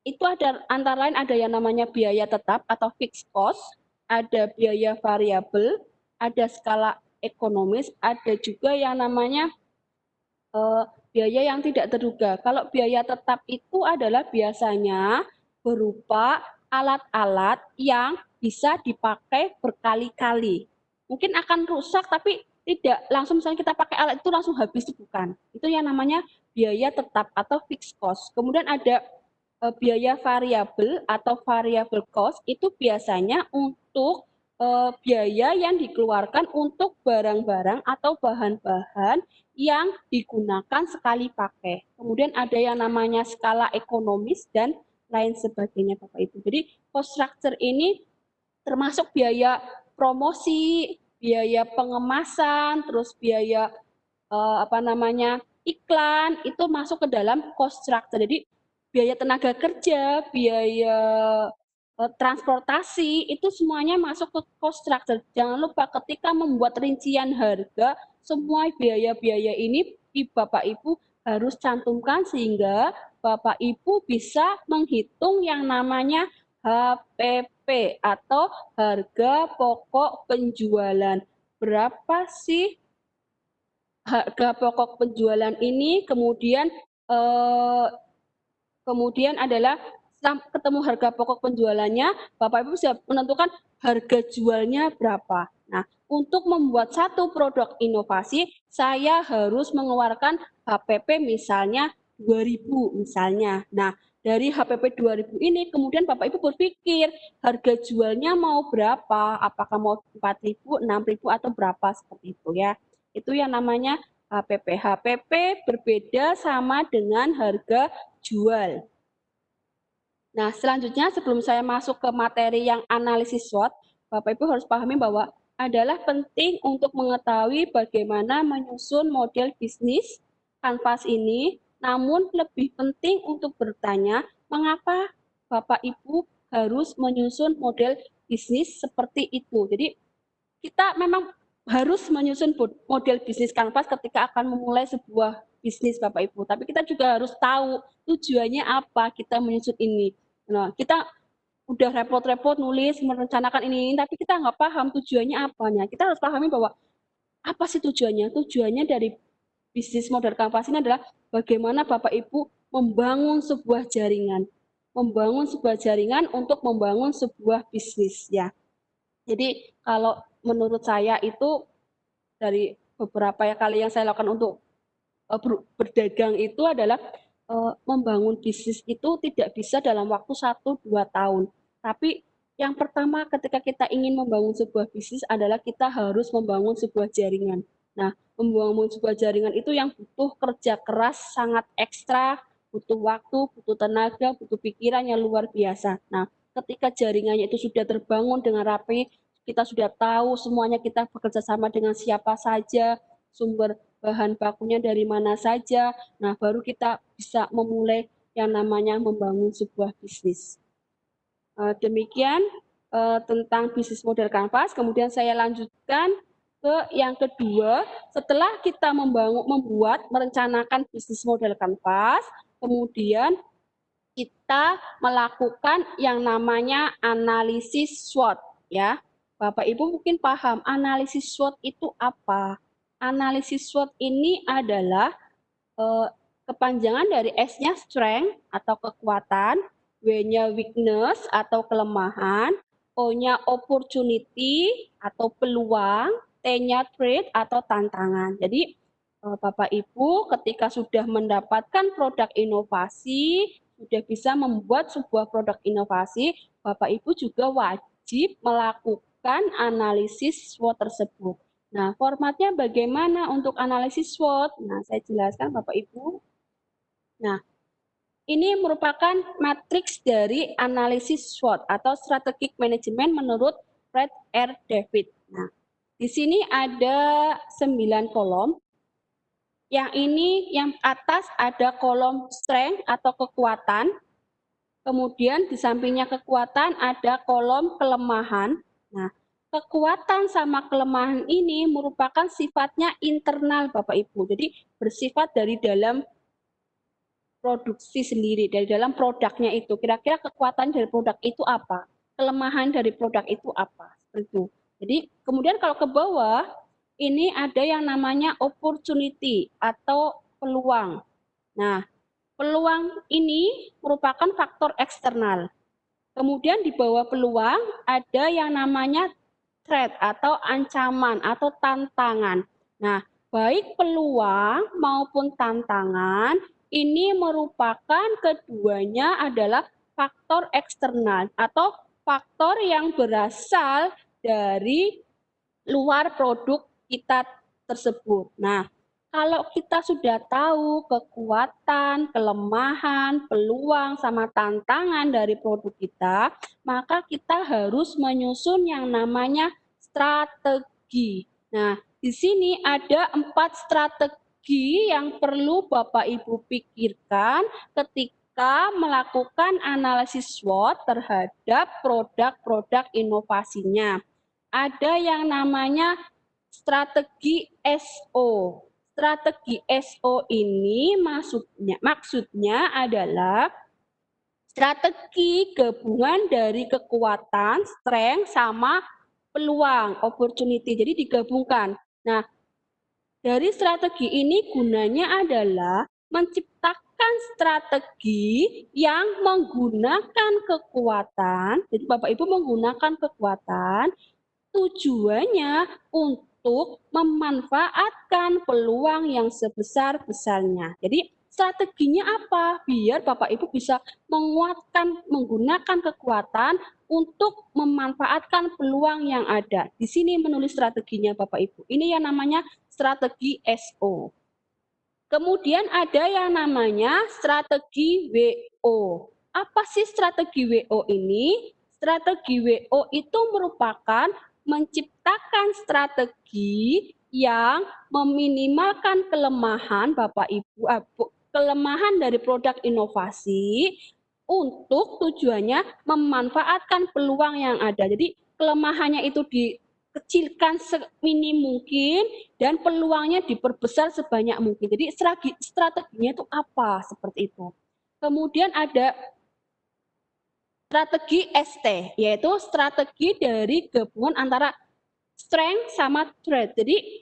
Itu ada antara lain ada yang namanya biaya tetap atau fixed cost, ada biaya variabel, ada skala ekonomis, ada juga yang namanya biaya yang tidak terduga. Kalau biaya tetap itu adalah biasanya berupa alat-alat yang bisa dipakai berkali-kali. Mungkin akan rusak tapi tidak langsung misalnya kita pakai alat itu langsung habis, bukan. Itu yang namanya biaya tetap atau fixed cost. Kemudian ada biaya variabel atau variable cost itu biasanya untuk biaya yang dikeluarkan untuk barang-barang atau bahan-bahan yang digunakan sekali pakai. Kemudian ada yang namanya skala ekonomis dan lain sebagainya Bapak Ibu. Jadi cost structure ini termasuk biaya promosi, biaya pengemasan, terus biaya iklan itu masuk ke dalam cost structure. Jadi biaya tenaga kerja, biaya transportasi itu semuanya masuk ke cost structure. Jangan lupa ketika membuat rincian harga, semua biaya-biaya ini Bapak Ibu harus cantumkan sehingga Bapak Ibu bisa menghitung yang namanya HPP atau harga pokok penjualan. Berapa sih harga pokok penjualan ini, kemudian adalah ketemu harga pokok penjualannya, Bapak Ibu bisa menentukan harga jualnya berapa. Nah, untuk membuat satu produk inovasi, saya harus mengeluarkan HPP misalnya 2.000 misalnya. Nah, dari HPP 2.000 ini kemudian Bapak Ibu berpikir harga jualnya mau berapa, apakah mau 4.000, 6.000 atau berapa seperti itu ya. Itu yang namanya HPP. HPP berbeda sama dengan harga jual. Nah, selanjutnya sebelum saya masuk ke materi yang analisis SWOT, Bapak Ibu harus pahami bahwa adalah penting untuk mengetahui bagaimana menyusun model bisnis kanvas ini, namun lebih penting untuk bertanya mengapa Bapak Ibu harus menyusun model bisnis seperti itu. Jadi kita memang harus menyusun model bisnis kanvas ketika akan memulai sebuah bisnis Bapak Ibu. Tapi kita juga harus tahu tujuannya apa kita menyusun ini. Nah, kita udah repot-repot nulis, merencanakan ini, tapi kita nggak paham tujuannya apanya. Kita harus pahami bahwa apa sih tujuannya? Tujuannya dari bisnis model kanvas ini adalah bagaimana Bapak Ibu membangun sebuah jaringan. Membangun sebuah jaringan untuk membangun sebuah bisnis ya. Jadi kalau menurut saya itu dari beberapa kali yang saya lakukan untuk berdagang itu adalah membangun bisnis itu tidak bisa dalam waktu 1-2 tahun. Tapi yang pertama ketika kita ingin membangun sebuah bisnis adalah kita harus membangun sebuah jaringan. Nah, membangun sebuah jaringan itu yang butuh kerja keras sangat ekstra, butuh waktu, butuh tenaga, butuh pikiran yang luar biasa. Nah, ketika jaringannya itu sudah terbangun dengan rapi, kita sudah tahu semuanya kita bekerja sama dengan siapa saja, sumber bahan bakunya dari mana saja. Nah, baru kita bisa memulai yang namanya membangun sebuah bisnis. Demikian tentang bisnis model kanvas. Kemudian saya lanjutkan ke yang kedua. Setelah kita merencanakan bisnis model kanvas, kemudian kita melakukan yang namanya analisis SWOT, ya. Bapak Ibu mungkin paham analisis SWOT itu apa? Analisis SWOT ini adalah kepanjangan dari S-nya strength atau kekuatan, W-nya weakness atau kelemahan, O-nya opportunity atau peluang, T-nya threat atau tantangan. Jadi Bapak Ibu ketika sudah mendapatkan produk inovasi, sudah bisa membuat sebuah produk inovasi, Bapak Ibu juga wajib melakukan analisis SWOT tersebut. Nah, formatnya bagaimana untuk analisis SWOT? Nah, saya jelaskan Bapak Ibu. Nah, ini merupakan matriks dari analisis SWOT atau Strategic Management menurut Fred R. David. Nah, di sini ada 9 kolom. Yang ini, yang atas ada kolom strength atau kekuatan. Kemudian di sampingnya kekuatan ada kolom kelemahan. Nah, kekuatan sama kelemahan ini merupakan sifatnya internal Bapak Ibu. Jadi bersifat dari dalam produksi sendiri, dari dalam produknya itu. Kira-kira kekuatan dari produk itu apa? Kelemahan dari produk itu apa? Seperti itu. Jadi kemudian kalau ke bawah, ini ada yang namanya opportunity atau peluang. Nah, peluang ini merupakan faktor eksternal. Kemudian di bawah peluang ada yang namanya threat atau ancaman atau tantangan. Nah, baik peluang maupun tantangan ini merupakan keduanya adalah faktor eksternal atau faktor yang berasal dari luar produk kita tersebut. Nah, kalau kita sudah tahu kekuatan, kelemahan, peluang, sama tantangan dari produk kita, maka kita harus menyusun yang namanya strategi. Nah, di sini ada 4 strategi yang perlu Bapak Ibu pikirkan ketika melakukan analisis SWOT terhadap produk-produk inovasinya. Ada yang namanya strategi SO. Strategi SO ini maksudnya adalah strategi gabungan dari kekuatan, strength, sama peluang, opportunity. Jadi digabungkan. Nah, dari strategi ini gunanya adalah menciptakan strategi yang menggunakan kekuatan. Jadi Bapak Ibu menggunakan kekuatan, tujuannya untuk memanfaatkan peluang yang sebesar-besarnya. Jadi strateginya apa? Biar Bapak Ibu bisa menguatkan, menggunakan kekuatan untuk memanfaatkan peluang yang ada. Di sini menulis strateginya Bapak Ibu. Ini yang namanya strategi SO. Kemudian ada yang namanya strategi WO. Apa sih strategi WO ini? Strategi WO itu merupakan menciptakan strategi yang meminimalkan kelemahan Bapak Ibu, kelemahan dari produk inovasi untuk tujuannya memanfaatkan peluang yang ada. Jadi kelemahannya itu dikecilkan seminim mungkin dan peluangnya diperbesar sebanyak mungkin. Jadi strateginya itu apa? Seperti itu. Kemudian ada strategi ST, yaitu strategi dari gabungan antara strength sama threat. Jadi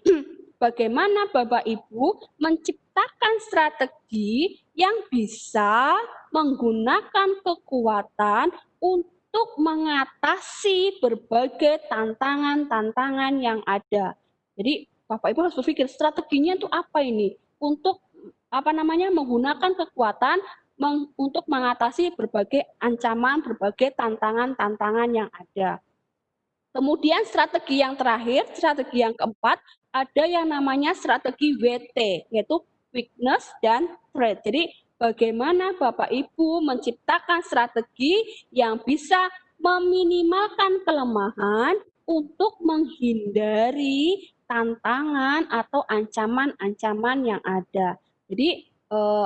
bagaimana Bapak Ibu menciptakan strategi yang bisa menggunakan kekuatan untuk mengatasi berbagai tantangan-tantangan yang ada. Jadi Bapak Ibu harus berpikir strateginya itu apa ini untuk menggunakan kekuatan untuk mengatasi berbagai ancaman, berbagai tantangan-tantangan yang ada. Kemudian strategi yang terakhir, strategi yang keempat, ada yang namanya strategi WT, yaitu weakness dan threat. Jadi bagaimana Bapak Ibu menciptakan strategi yang bisa meminimalkan kelemahan untuk menghindari tantangan atau ancaman-ancaman yang ada. Jadi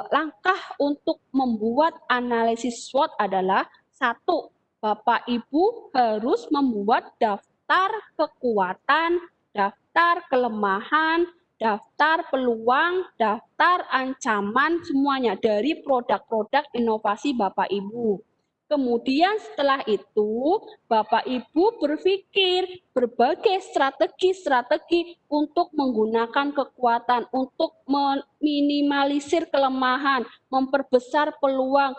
langkah untuk membuat analisis SWOT adalah satu, Bapak Ibu harus membuat daftar kekuatan, daftar kelemahan, daftar peluang, daftar ancaman semuanya dari produk-produk inovasi Bapak Ibu. Kemudian setelah itu, Bapak Ibu berpikir berbagai strategi-strategi untuk menggunakan kekuatan, untuk meminimalisir kelemahan, memperbesar peluang,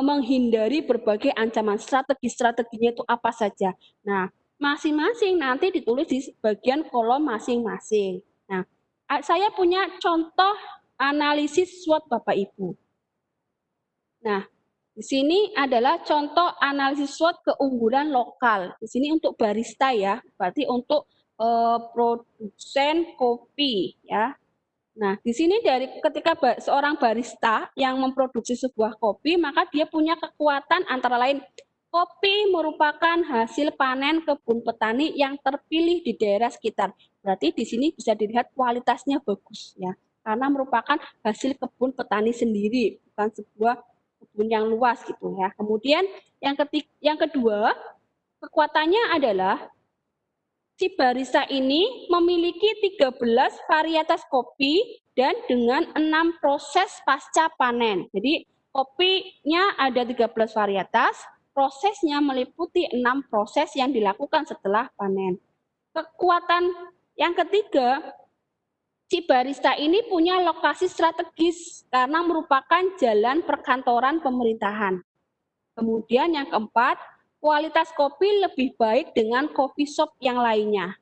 menghindari berbagai ancaman. Strategi-strateginya itu apa saja. Nah, masing-masing nanti ditulis di bagian kolom masing-masing. Nah, saya punya contoh analisis SWOT Bapak Ibu. Nah, di sini adalah contoh analisis SWOT keunggulan lokal. Di sini untuk barista ya, berarti untuk produsen kopi ya. Nah, di sini dari ketika seorang barista yang memproduksi sebuah kopi, maka dia punya kekuatan antara lain kopi merupakan hasil panen kebun petani yang terpilih di daerah sekitar. Berarti di sini bisa dilihat kualitasnya bagus ya, karena merupakan hasil kebun petani sendiri, bukan sebuah kebun yang luas gitu ya. Kemudian yang kedua, kekuatannya adalah si barista ini memiliki 13 varietas kopi dan dengan 6 proses pasca panen. Jadi kopinya ada 13 varietas, prosesnya meliputi 6 proses yang dilakukan setelah panen. Kekuatan yang ketiga, si barista ini punya lokasi strategis karena merupakan jalan perkantoran pemerintahan. Kemudian yang keempat, kualitas kopi lebih baik dengan coffee shop yang lainnya.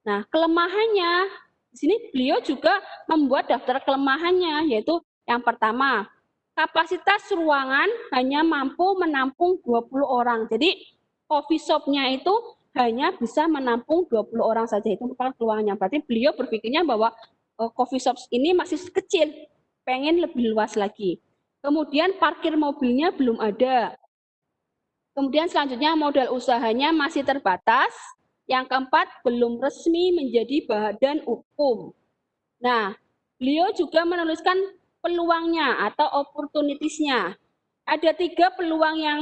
Nah, kelemahannya, di sini beliau juga membuat daftar kelemahannya, yaitu yang pertama, kapasitas ruangan hanya mampu menampung 20 orang. Jadi, coffee shop-nya itu hanya bisa menampung 20 orang saja, itu merupakan kelemahannya. Berarti beliau berpikirnya bahwa coffee shop ini masih kecil, pengen lebih luas lagi. Kemudian parkir mobilnya belum ada. Kemudian selanjutnya modal usahanya masih terbatas. Yang keempat, belum resmi menjadi badan hukum. Nah, beliau juga menuliskan peluangnya atau opportunities-nya. Ada 3 peluang yang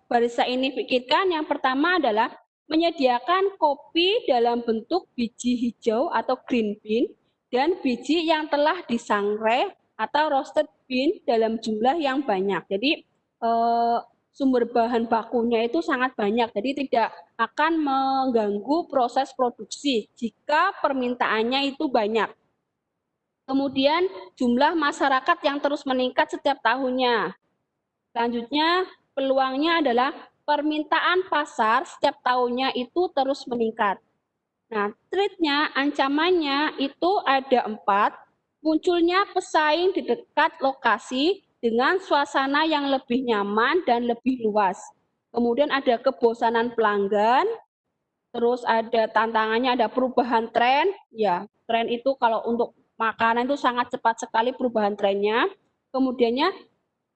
barista ini pikirkan. Yang pertama adalah menyediakan kopi dalam bentuk biji hijau atau green bean dan biji yang telah disangrai atau roasted bean dalam jumlah yang banyak. Jadi sumber bahan bakunya itu sangat banyak, jadi tidak akan mengganggu proses produksi jika permintaannya itu banyak. Kemudian jumlah masyarakat yang terus meningkat setiap tahunnya. Selanjutnya peluangnya adalah permintaan pasar setiap tahunnya itu terus meningkat. Nah, threat-nya, ancamannya itu ada 4, munculnya pesaing di dekat lokasi dengan suasana yang lebih nyaman dan lebih luas. Kemudian ada kebosanan pelanggan, terus ada tantangannya, ada perubahan tren, ya tren itu kalau untuk makanan itu sangat cepat sekali perubahan trennya. Kemudiannya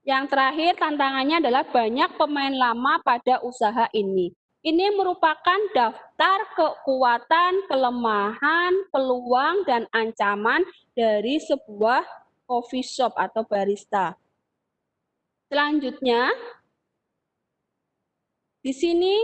yang terakhir tantangannya adalah banyak pemain lama pada usaha ini. Ini merupakan daftar kekuatan, kelemahan, peluang, dan ancaman dari sebuah coffee shop atau barista. Selanjutnya, di sini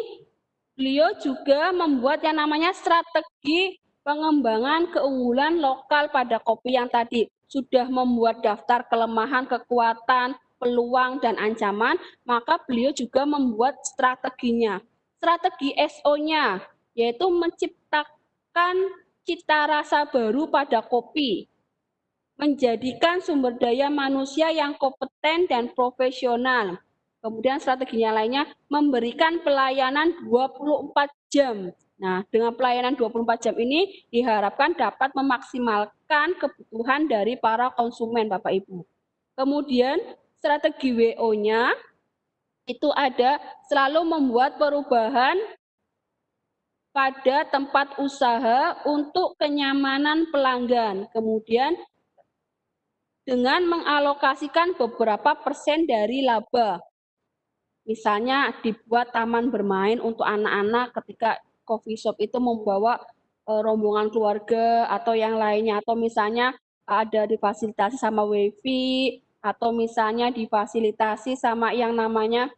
beliau juga membuat yang namanya strategi pengembangan keunggulan lokal pada kopi yang tadi. Sudah membuat daftar kelemahan, kekuatan, peluang, dan ancaman, maka beliau juga membuat strateginya. Strategi SO-nya, yaitu menciptakan cita rasa baru pada kopi, menjadikan sumber daya manusia yang kompeten dan profesional. Kemudian strateginya lainnya, memberikan pelayanan 24 jam Nah, dengan pelayanan 24 jam ini diharapkan dapat memaksimalkan kebutuhan dari para konsumen, Bapak Ibu. Kemudian strategi WO-nya itu ada selalu membuat perubahan pada tempat usaha untuk kenyamanan pelanggan. Kemudian dengan mengalokasikan beberapa persen dari laba. Misalnya dibuat taman bermain untuk anak-anak ketika coffee shop itu membawa rombongan keluarga atau yang lainnya, atau misalnya ada difasilitasi sama WiFi, atau misalnya difasilitasi sama yang namanya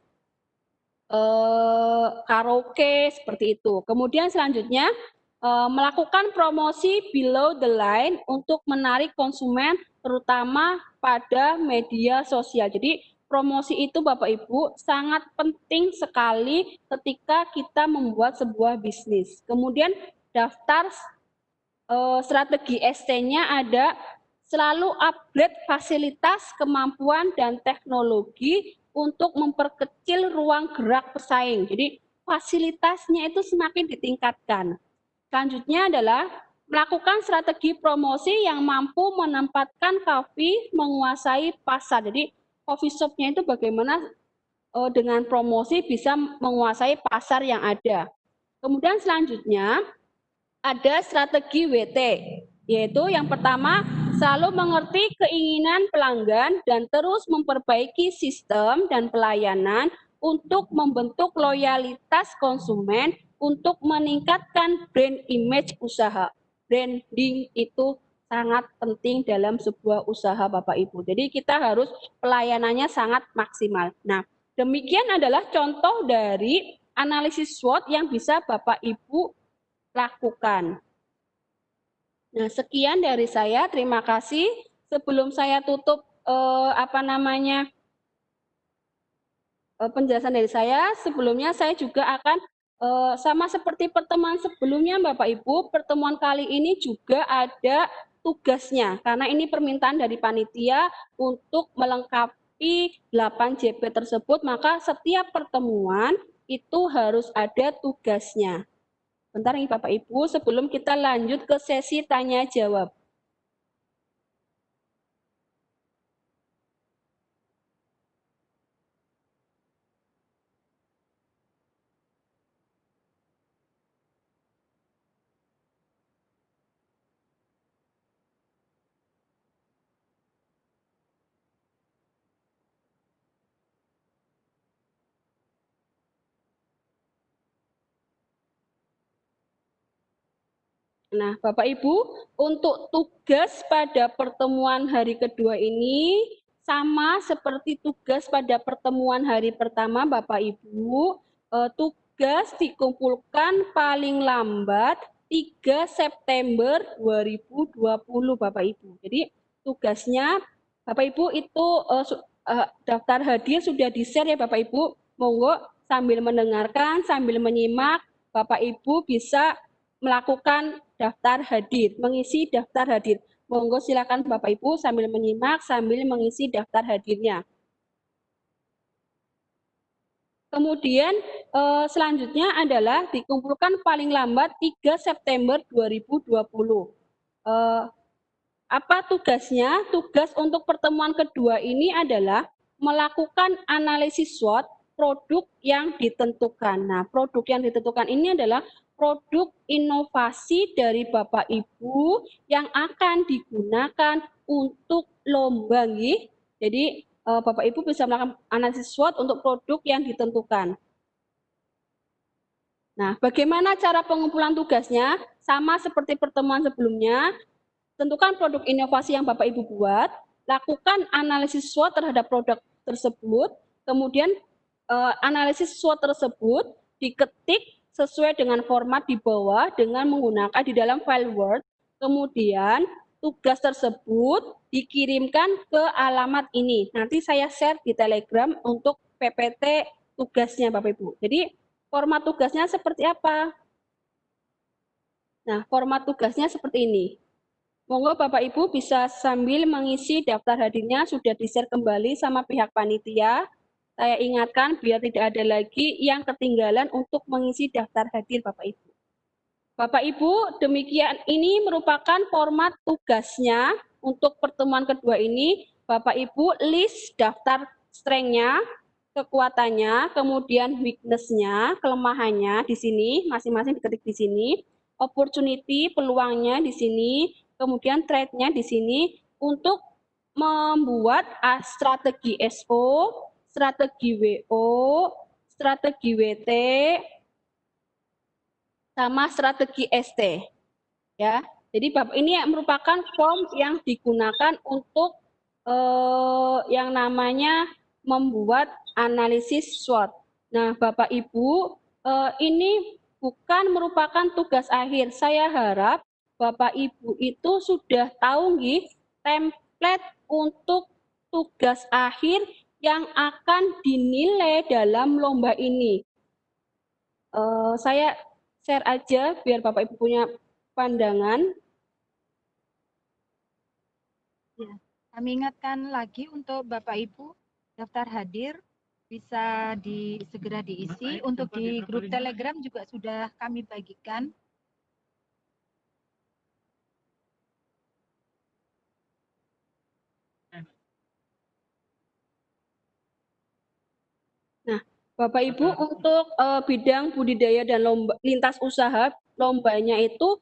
karaoke seperti itu. Kemudian selanjutnya melakukan promosi below the line untuk menarik konsumen terutama pada media sosial. Jadi promosi itu Bapak Ibu sangat penting sekali ketika kita membuat sebuah bisnis. Kemudian daftar strategi ST-nya ada selalu upgrade fasilitas, kemampuan, dan teknologi untuk memperkecil ruang gerak pesaing. Jadi fasilitasnya itu semakin ditingkatkan. Selanjutnya adalah melakukan strategi promosi yang mampu menempatkan coffee menguasai pasar. Jadi coffee shop-nya itu bagaimana dengan promosi bisa menguasai pasar yang ada. Kemudian selanjutnya ada strategi WT, yaitu yang pertama selalu mengerti keinginan pelanggan dan terus memperbaiki sistem dan pelayanan untuk membentuk loyalitas konsumen untuk meningkatkan brand image usaha. Branding itu sangat penting dalam sebuah usaha Bapak Ibu. Jadi kita harus pelayanannya sangat maksimal. Nah, demikian adalah contoh dari analisis SWOT yang bisa Bapak Ibu lakukan. Nah, sekian dari saya. Terima kasih. Sebelum saya tutup penjelasan dari saya, sebelumnya saya juga akan sama seperti pertemuan sebelumnya Bapak Ibu, pertemuan kali ini juga ada tugasnya karena ini permintaan dari panitia untuk melengkapi 8 JP tersebut, maka setiap pertemuan itu harus ada tugasnya. Bentar nih Bapak Ibu, sebelum kita lanjut ke sesi tanya jawab. Nah, Bapak Ibu, untuk tugas pada pertemuan hari kedua ini sama seperti tugas pada pertemuan hari pertama, Bapak Ibu. Tugas dikumpulkan paling lambat 3 September 2020, Bapak Ibu. Jadi tugasnya Bapak Ibu itu daftar hadir sudah di-share ya Bapak Ibu. Monggo sambil mendengarkan, sambil menyimak, Bapak Ibu bisa melakukan daftar hadir, mengisi daftar hadir. Monggo silakan Bapak Ibu sambil menyimak, sambil mengisi daftar hadirnya. Kemudian selanjutnya adalah dikumpulkan paling lambat 3 September 2020. Apa tugasnya? Tugas untuk pertemuan kedua ini adalah melakukan analisis SWOT produk yang ditentukan. Nah, produk yang ditentukan ini adalah produk inovasi dari Bapak Ibu yang akan digunakan untuk lomba. Jadi Bapak Ibu bisa melakukan analisis SWOT untuk produk yang ditentukan. Nah, bagaimana cara pengumpulan tugasnya? Sama seperti pertemuan sebelumnya, tentukan produk inovasi yang Bapak Ibu buat, lakukan analisis SWOT terhadap produk tersebut, kemudian analisis SWOT tersebut diketik sesuai dengan format di bawah dengan menggunakan di dalam file Word, kemudian tugas tersebut dikirimkan ke alamat ini. Nanti saya share di Telegram untuk PPT tugasnya Bapak Ibu. Jadi format tugasnya seperti apa? Nah, format tugasnya seperti ini. Monggo Bapak Ibu bisa sambil mengisi daftar hadirnya sudah di-share kembali sama pihak panitia. Saya ingatkan biar tidak ada lagi yang ketinggalan untuk mengisi daftar hadir Bapak Ibu. Bapak Ibu, demikian ini merupakan format tugasnya untuk pertemuan kedua ini. Bapak Ibu list daftar strength-nya, kekuatannya, kemudian weakness-nya, kelemahannya di sini, masing-masing diketik di sini, opportunity, peluangnya di sini, kemudian threat-nya di sini untuk membuat strategi SO, strategi WO, strategi WT, sama strategi ST. Ya, jadi ini merupakan form yang digunakan untuk yang namanya membuat analisis SWOT. Nah, Bapak Ibu, ini bukan merupakan tugas akhir. Saya harap Bapak Ibu itu sudah tahu nggih template untuk tugas akhir yang akan dinilai dalam lomba ini. Saya share aja biar Bapak Ibu punya pandangan. Ya, kami ingatkan lagi untuk Bapak Ibu daftar hadir bisa segera diisi. Untuk di grup Telegram juga sudah kami bagikan. Nah, Bapak Ibu untuk bidang budidaya dan lintas usaha lombanya itu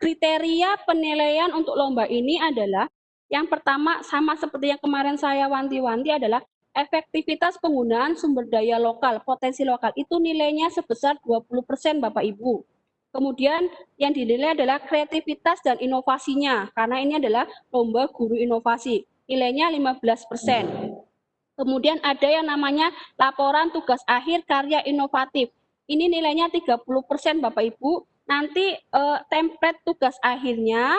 kriteria penilaian untuk lomba ini adalah yang pertama sama seperti yang kemarin saya wanti-wanti adalah efektivitas penggunaan sumber daya lokal, potensi lokal itu nilainya sebesar 20% Bapak Ibu. Kemudian yang dinilai adalah kreativitas dan inovasinya karena ini adalah lomba guru inovasi, nilainya 15%. Kemudian ada yang namanya laporan tugas akhir karya inovatif. Ini nilainya 30% Bapak Ibu. Nanti template tugas akhirnya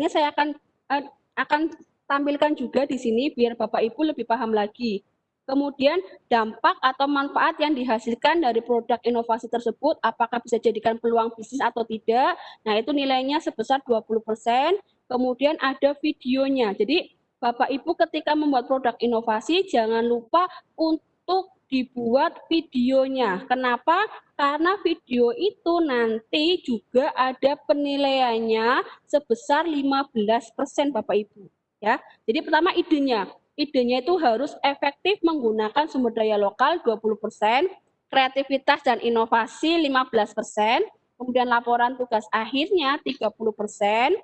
saya akan tampilkan juga di sini biar Bapak Ibu lebih paham lagi. Kemudian dampak atau manfaat yang dihasilkan dari produk inovasi tersebut, apakah bisa jadikan peluang bisnis atau tidak. Nah, itu nilainya sebesar 20%. Kemudian ada videonya. Jadi Bapak Ibu ketika membuat produk inovasi jangan lupa untuk dibuat videonya. Kenapa? Karena video itu nanti juga ada penilaiannya sebesar 15% Bapak Ibu. Ya. Jadi pertama idenya. Idenya itu harus efektif menggunakan sumber daya lokal 20%, kreativitas dan inovasi 15%, kemudian laporan tugas akhirnya 30%,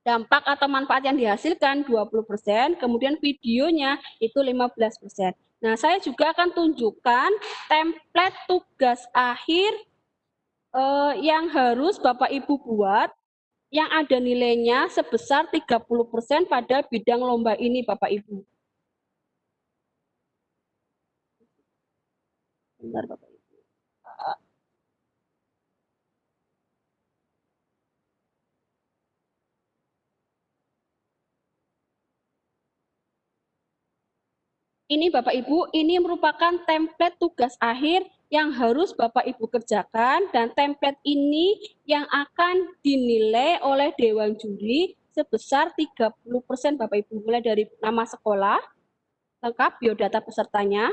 dampak atau manfaat yang dihasilkan 20%, kemudian videonya itu 15%. Nah, saya juga akan tunjukkan template tugas akhir yang harus Bapak Ibu buat yang ada nilainya sebesar 30% pada bidang lomba ini Bapak Ibu. Bentar, Bapak Ibu. Ini Bapak Ibu, ini merupakan template tugas akhir yang harus Bapak Ibu kerjakan dan template ini yang akan dinilai oleh Dewan Juri sebesar 30% Bapak Ibu, mulai dari nama sekolah, lengkap biodata pesertanya,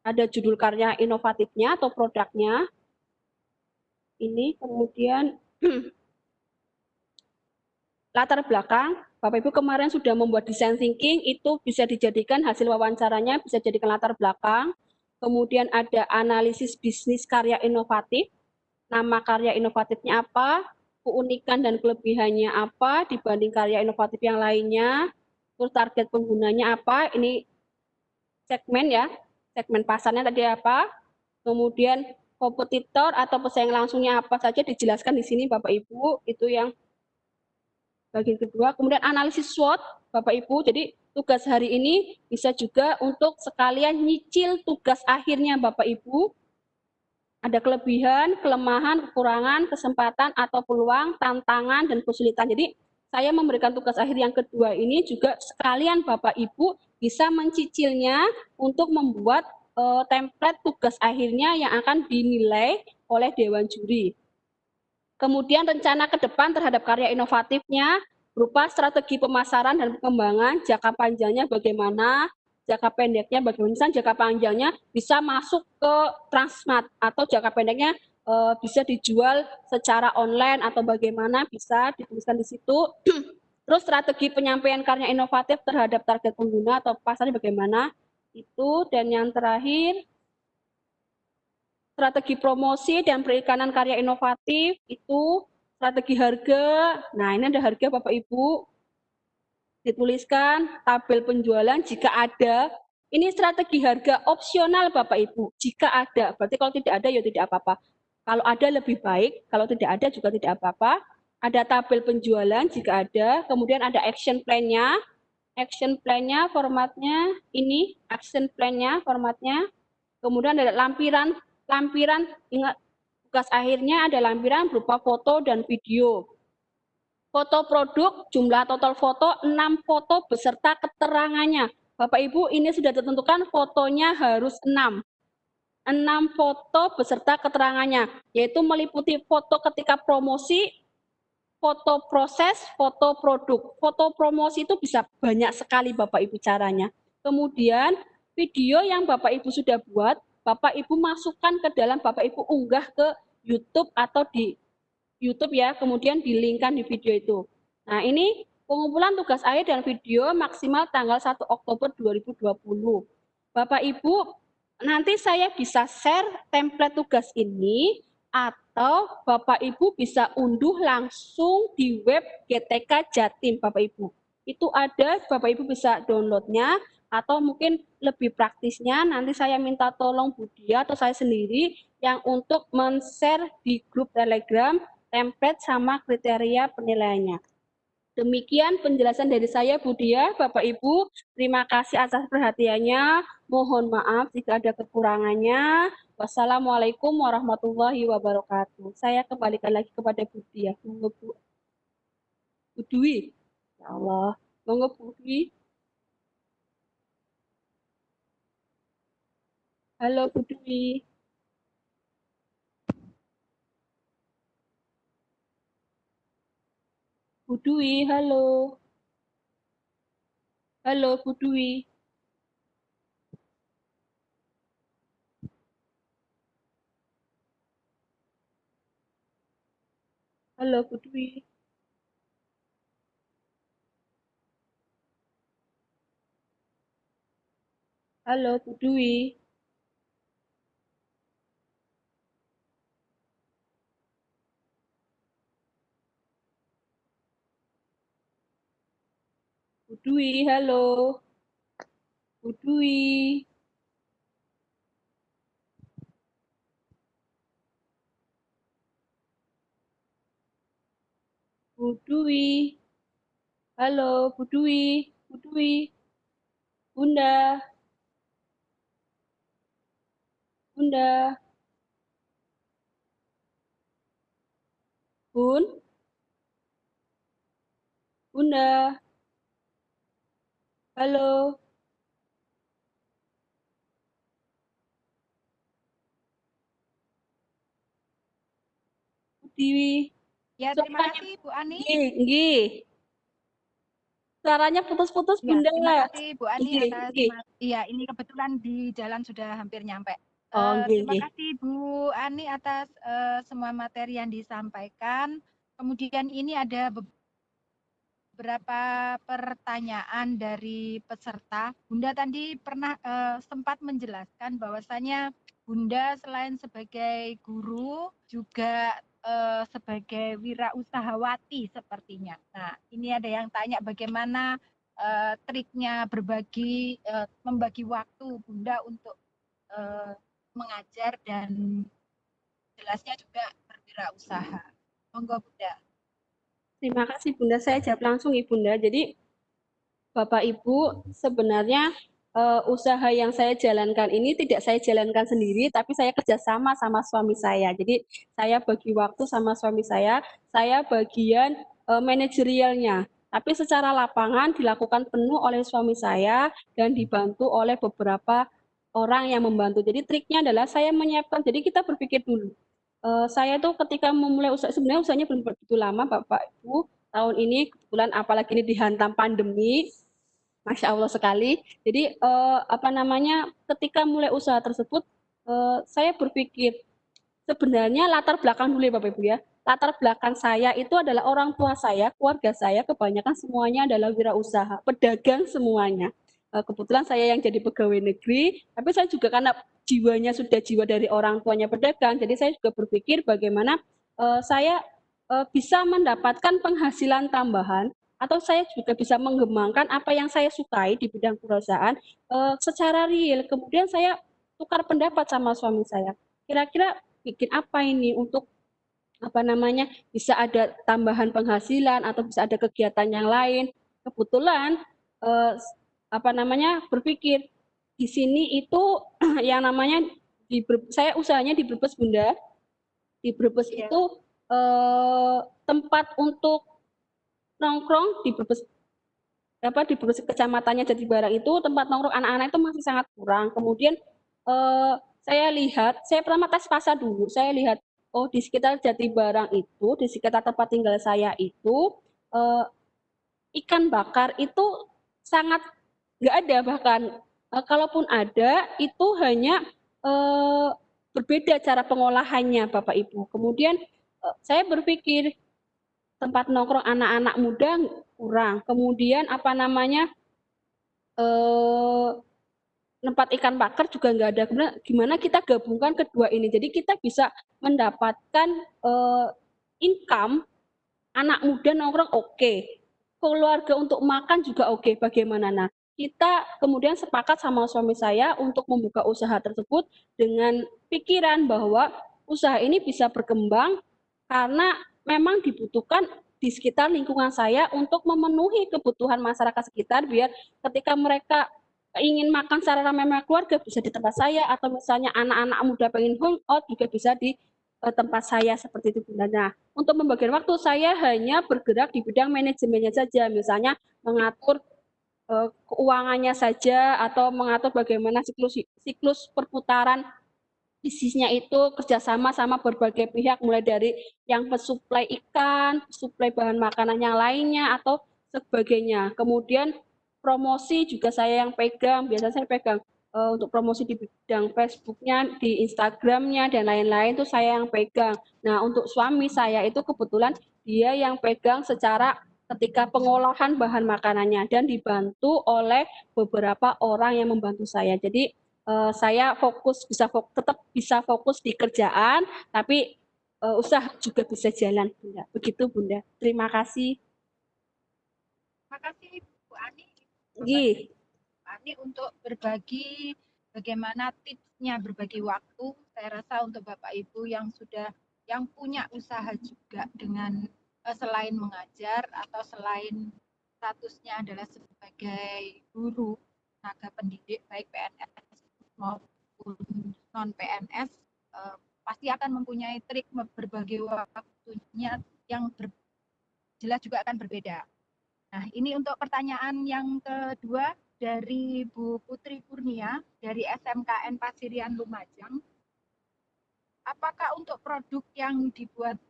ada judul karya inovatifnya atau produknya, ini kemudian latar belakang, Bapak Ibu kemarin sudah membuat design thinking, itu bisa dijadikan hasil wawancaranya, bisa jadikan latar belakang. Kemudian ada analisis bisnis karya inovatif, nama karya inovatifnya apa, keunikan dan kelebihannya apa dibanding karya inovatif yang lainnya, terus target penggunanya apa, ini segmen ya, segmen pasarnya tadi apa, kemudian kompetitor atau pesaing langsungnya apa saja dijelaskan di sini Bapak Ibu, itu yang bagian kedua. Kemudian analisis SWOT, Bapak Ibu. Jadi tugas hari ini bisa juga untuk sekalian nyicil tugas akhirnya Bapak Ibu. Ada kelebihan, kelemahan, kekurangan, kesempatan atau peluang, tantangan, dan kesulitan. Jadi saya memberikan tugas akhir yang kedua ini juga sekalian Bapak Ibu bisa mencicilnya untuk membuat template tugas akhirnya yang akan dinilai oleh Dewan Juri. Kemudian rencana ke depan terhadap karya inovatifnya berupa strategi pemasaran dan pengembangan, jangka panjangnya bagaimana, jangka pendeknya bagaimana, misalnya jangka panjangnya bisa masuk ke Transmart atau jangka pendeknya bisa dijual secara online atau bagaimana, bisa dituliskan di situ. Terus strategi penyampaian karya inovatif terhadap target pengguna atau pasarnya bagaimana, itu. Dan yang terakhir, strategi promosi dan perikanan karya inovatif, itu. Strategi harga, nah ini ada harga Bapak Ibu, dituliskan tabel penjualan jika ada. Ini strategi harga opsional Bapak Ibu, jika ada. Berarti kalau tidak ada ya tidak apa-apa. Kalau ada lebih baik, kalau tidak ada juga tidak apa-apa. Ada tabel penjualan jika ada, kemudian ada action plan-nya. Action plan-nya formatnya ini, action plan-nya formatnya. Kemudian ada lampiran, ingat tugas akhirnya ada lampiran berupa foto dan video. Foto produk, jumlah total foto 6 foto beserta keterangannya. Bapak Ibu, ini sudah ditentukan fotonya harus 6. 6 foto beserta keterangannya, yaitu meliputi foto ketika promosi, foto proses, foto produk. Foto promosi itu bisa banyak sekali Bapak Ibu caranya. Kemudian video yang Bapak Ibu sudah buat, Bapak Ibu masukkan ke dalam, Bapak Ibu unggah ke YouTube atau di YouTube ya, kemudian di-link-kan di video itu. Nah, ini pengumpulan tugas akhir dan video maksimal tanggal 1 Oktober 2020. Bapak Ibu, nanti saya bisa share template tugas ini atau Bapak Ibu bisa unduh langsung di web GTK Jatim Bapak Ibu. Itu ada, Bapak Ibu bisa downloadnya, atau mungkin lebih praktisnya nanti saya minta tolong Budia atau saya sendiri yang untuk men-share di grup Telegram template sama kriteria penilaiannya. Demikian penjelasan dari saya, Budia. Bapak Ibu, terima kasih atas perhatiannya. Mohon maaf jika ada kekurangannya. Wassalamualaikum warahmatullahi wabarakatuh. Saya kembalikan lagi kepada Budia. Monggo Bu Dwi. Ya Allah. Monggo Bu Dwi. Halo Bu Dwi. Bu Dwi, halo. Halo Bu Dwi. Halo Bu Dwi. Halo Bu Dwi. Bu Dwi, halo. Bu Dwi. Bu Dwi. Halo Bu Dwi. Bu Dwi. Bunda. Bunda. Bun. Bunda. Halo. Bu Dwi. Ya, terima kasih Bu Ani. Nggih. Suaranya putus-putus Ya, Bunda. terima kasih Bu Ani Nggih, atas nggih. iya, ini kebetulan di jalan sudah hampir nyampe. Oh, nggih, Terima nggih. kasih Bu Ani atas semua materi yang disampaikan. Kemudian ini ada beberapa pertanyaan dari peserta. Bunda tadi pernah sempat menjelaskan bahwasanya Bunda selain sebagai guru juga sebagai wirausahawati sepertinya. Nah, ini ada yang tanya bagaimana triknya membagi waktu Bunda untuk mengajar dan jelasnya juga berwirausaha. Monggo Bunda. Terima kasih Bunda. Saya jawab langsung Ibunda. Jadi Bapak Ibu, sebenarnya usaha yang saya jalankan ini tidak saya jalankan sendiri, tapi saya kerjasama sama suami saya. Jadi saya bagi waktu sama suami saya bagian manajerialnya. Tapi secara lapangan dilakukan penuh oleh suami saya dan dibantu oleh beberapa orang yang membantu. Jadi triknya adalah saya menyiapkan, jadi kita berpikir dulu. Saya tuh ketika memulai usaha, sebenarnya usahanya belum begitu lama Bapak Ibu, tahun ini kebetulan apalagi ini dihantam pandemi, Masya Allah sekali. Jadi ketika mulai usaha tersebut, saya berpikir sebenarnya latar belakang dulu ya Bapak Ibu ya. Latar belakang saya itu adalah orang tua saya, keluarga saya kebanyakan semuanya adalah wirausaha, pedagang semuanya. Kebetulan saya yang jadi pegawai negeri, tapi saya juga karena jiwanya sudah jiwa dari orang tuanya pedagang, jadi saya juga berpikir bagaimana saya bisa mendapatkan penghasilan tambahan atau saya juga bisa mengembangkan apa yang saya sukai di bidang perusahaan secara real. Kemudian saya tukar pendapat sama suami saya. Kira-kira bikin apa ini untuk apa namanya bisa ada tambahan penghasilan atau bisa ada kegiatan yang lain. Kebetulan eh, apa namanya berpikir di sini itu yang namanya saya usahanya di Brebes Bunda. Di Brebes Iya. itu tempat untuk nongkrong di Brebes di Brebes kecamatannya Jatibarang itu tempat nongkrong anak-anak itu masih sangat kurang. Kemudian saya lihat, saya pertama tes pasar dulu. Saya lihat, oh di sekitar Jatibarang itu, di sekitar tempat tinggal saya itu eh, ikan bakar itu sangat nggak ada bahkan kalaupun ada itu hanya eh, berbeda cara pengolahannya Bapak Ibu. Kemudian saya berpikir tempat nongkrong anak-anak muda kurang. Kemudian apa namanya eh, tempat ikan bakar juga nggak ada. Kemudian gimana kita gabungkan kedua ini? Jadi kita bisa mendapatkan income anak muda nongkrong oke. Keluarga untuk makan juga oke. Bagaimana? Nah, kita kemudian sepakat sama suami saya untuk membuka usaha tersebut dengan pikiran bahwa usaha ini bisa berkembang karena memang dibutuhkan di sekitar lingkungan saya untuk memenuhi kebutuhan masyarakat sekitar biar ketika mereka ingin makan secara ramai-ramai keluarga bisa di tempat saya atau misalnya anak-anak muda pengen hangout juga bisa di tempat saya seperti itu Bunda. Nah, untuk pembagian waktu saya hanya bergerak di bidang manajemennya saja, misalnya mengatur keuangannya saja atau mengatur bagaimana siklus perputaran bisnisnya itu kerjasama sama berbagai pihak mulai dari yang pesuplai ikan, suplai bahan makanan yang lainnya atau sebagainya. Kemudian promosi juga saya yang pegang, biasanya saya pegang untuk promosi di bidang Facebooknya, di Instagramnya dan lain-lain itu saya yang pegang. Nah untuk suami saya itu kebetulan dia yang pegang secara ketika pengolahan bahan makanannya dan dibantu oleh beberapa orang yang membantu saya. Jadi saya tetap bisa fokus di kerjaan, tapi usaha juga bisa jalan, Bunda. Begitu, Bunda. Terima kasih. Terima kasih Bu Ani. Gih. Ani untuk berbagi bagaimana tipsnya berbagi waktu. Saya rasa untuk Bapak Ibu yang punya usaha juga dengan selain mengajar atau selain statusnya adalah sebagai guru tenaga pendidik baik PNS maupun non PNS pasti akan mempunyai trik berbagi waktunya yang jelas juga akan berbeda. Nah, ini untuk pertanyaan yang kedua dari Bu Putri Kurnia dari SMKN Pasirian Lumajang. Apakah untuk produk yang dibuat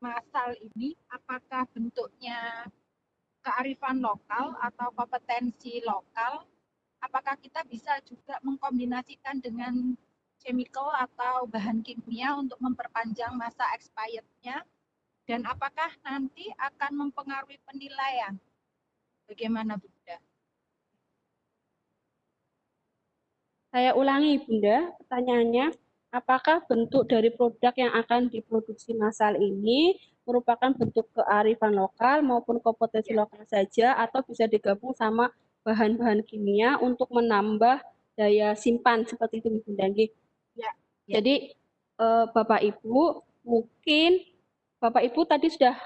massal ini, apakah bentuknya kearifan lokal atau kompetensi lokal? Apakah kita bisa juga mengkombinasikan dengan chemical atau bahan kimia untuk memperpanjang masa expirednya? Dan apakah nanti akan mempengaruhi penilaian? Bagaimana Bunda? Saya ulangi, Bunda, pertanyaannya. Apakah bentuk dari produk yang akan diproduksi massal ini merupakan bentuk kearifan lokal maupun kompetensi lokal saja atau bisa digabung sama bahan-bahan kimia untuk menambah daya simpan seperti itu, Bunda? Ya. Jadi Bapak Ibu mungkin Bapak Ibu tadi sudah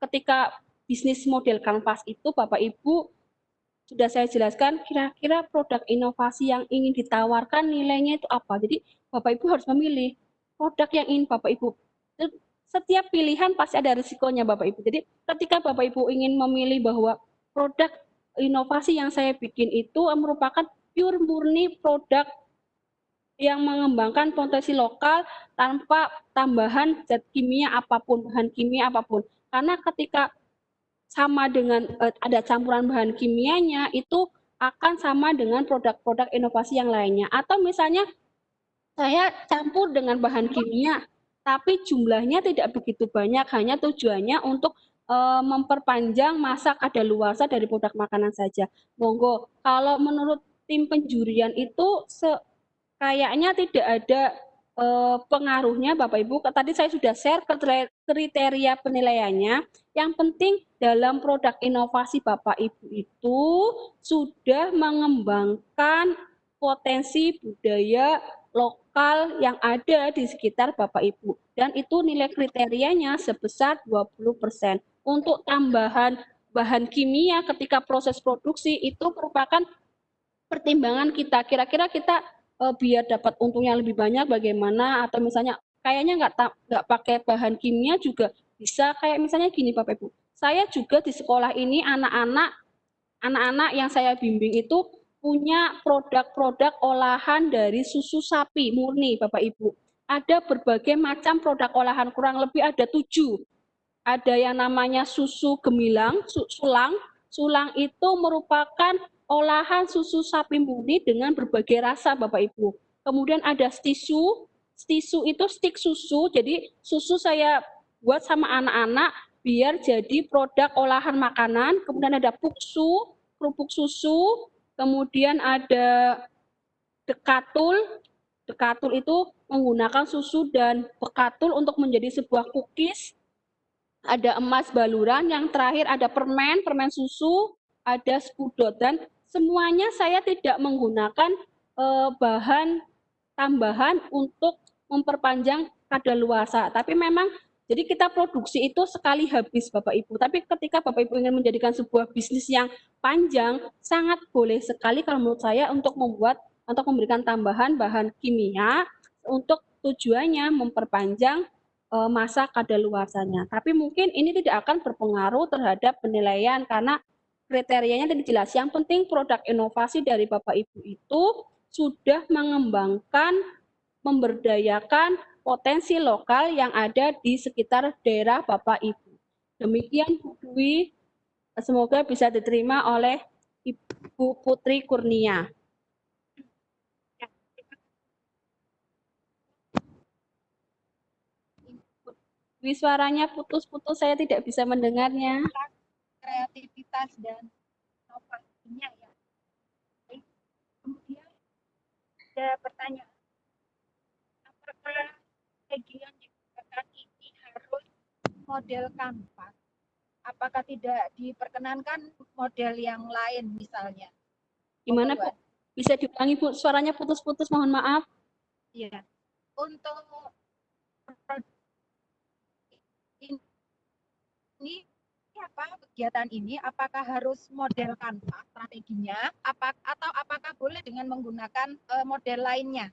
ketika bisnis model kanvas itu Bapak Ibu sudah saya jelaskan kira-kira produk inovasi yang ingin ditawarkan nilainya itu apa. Jadi Bapak Ibu harus memilih produk yang ingin Bapak Ibu. Setiap pilihan pasti ada risikonya Bapak Ibu. Jadi ketika Bapak Ibu ingin memilih bahwa produk inovasi yang saya bikin itu merupakan pure murni produk yang mengembangkan potensi lokal tanpa tambahan zat kimia apapun, bahan kimia apapun. Karena ketika sama dengan ada campuran bahan kimianya, itu akan sama dengan produk-produk inovasi yang lainnya. Atau misalnya saya campur dengan bahan kimia, tapi jumlahnya tidak begitu banyak, hanya tujuannya untuk memperpanjang masa kadaluarsa dari produk makanan saja. Monggo, kalau menurut tim penjurian itu kayaknya tidak ada pengaruhnya Bapak Ibu. Tadi saya sudah share kriteria penilaiannya. Yang penting dalam produk inovasi Bapak Ibu itu sudah mengembangkan potensi budaya lokal yang ada di sekitar Bapak Ibu. Dan itu nilai kriterianya sebesar 20%. Untuk tambahan bahan kimia ketika proses produksi itu merupakan pertimbangan kita. Kira-kira kita biar dapat untungnya lebih banyak bagaimana, atau misalnya kayaknya nggak pakai bahan kimia juga bisa. Kayak misalnya gini Bapak Ibu, saya juga di sekolah ini anak-anak yang saya bimbing itu punya produk-produk olahan dari susu sapi murni Bapak Ibu. Ada berbagai macam produk olahan, kurang lebih ada 7. Ada yang namanya susu gemilang, sulang. Sulang itu merupakan olahan susu sapi murni dengan berbagai rasa Bapak Ibu. Kemudian ada stisu. Stisu itu stik susu, jadi susu saya buat sama anak-anak biar jadi produk olahan makanan. Kemudian ada puksu, kerupuk susu. Kemudian ada dekatul. Dekatul itu menggunakan susu dan bekatul untuk menjadi sebuah cookies. Ada emas baluran, yang terakhir ada permen susu, ada spudot, dan semuanya saya tidak menggunakan bahan tambahan untuk memperpanjang kadaluarsa. Tapi memang jadi kita produksi itu sekali habis Bapak Ibu. Tapi ketika Bapak Ibu ingin menjadikan sebuah bisnis yang panjang, sangat boleh sekali kalau menurut saya untuk memberikan tambahan bahan kimia untuk tujuannya memperpanjang masa kadaluarsanya. Tapi mungkin ini tidak akan berpengaruh terhadap penilaian karena kriterianya tadi jelas. Yang penting produk inovasi dari Bapak Ibu itu sudah mengembangkan, memberdayakan potensi lokal yang ada di sekitar daerah Bapak Ibu. Demikian Bu Dwi, semoga bisa diterima oleh Ibu Putri Kurnia. Suaranya putus-putus, saya tidak bisa mendengarnya. Kreativitas dan inovasinya ya. Kemudian ada pertanyaan, apakah strategi yang digunakan ini harus model kanvas? Apakah tidak diperkenankan model yang lain misalnya? Gimana Bu? Bisa diulangi Bu, suaranya putus-putus, mohon maaf. Iya. Untuk ini apa kegiatan ini, apakah harus model kanvas strateginya, atau apakah boleh dengan menggunakan model lainnya?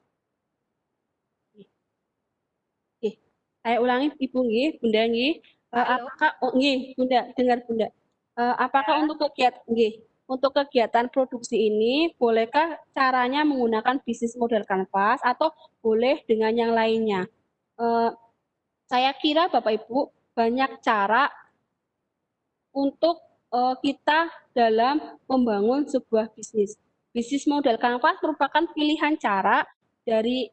Oke, saya ulangi Ibu nggih, Bunda nggih. Apakah nggih, Bunda, dengar Bunda. Apakah untuk kegiatan produksi ini bolehkah caranya menggunakan bisnis model kanvas atau boleh dengan yang lainnya? Saya kira Bapak Ibu banyak cara untuk kita dalam membangun sebuah bisnis. Bisnis model kanvas merupakan pilihan cara dari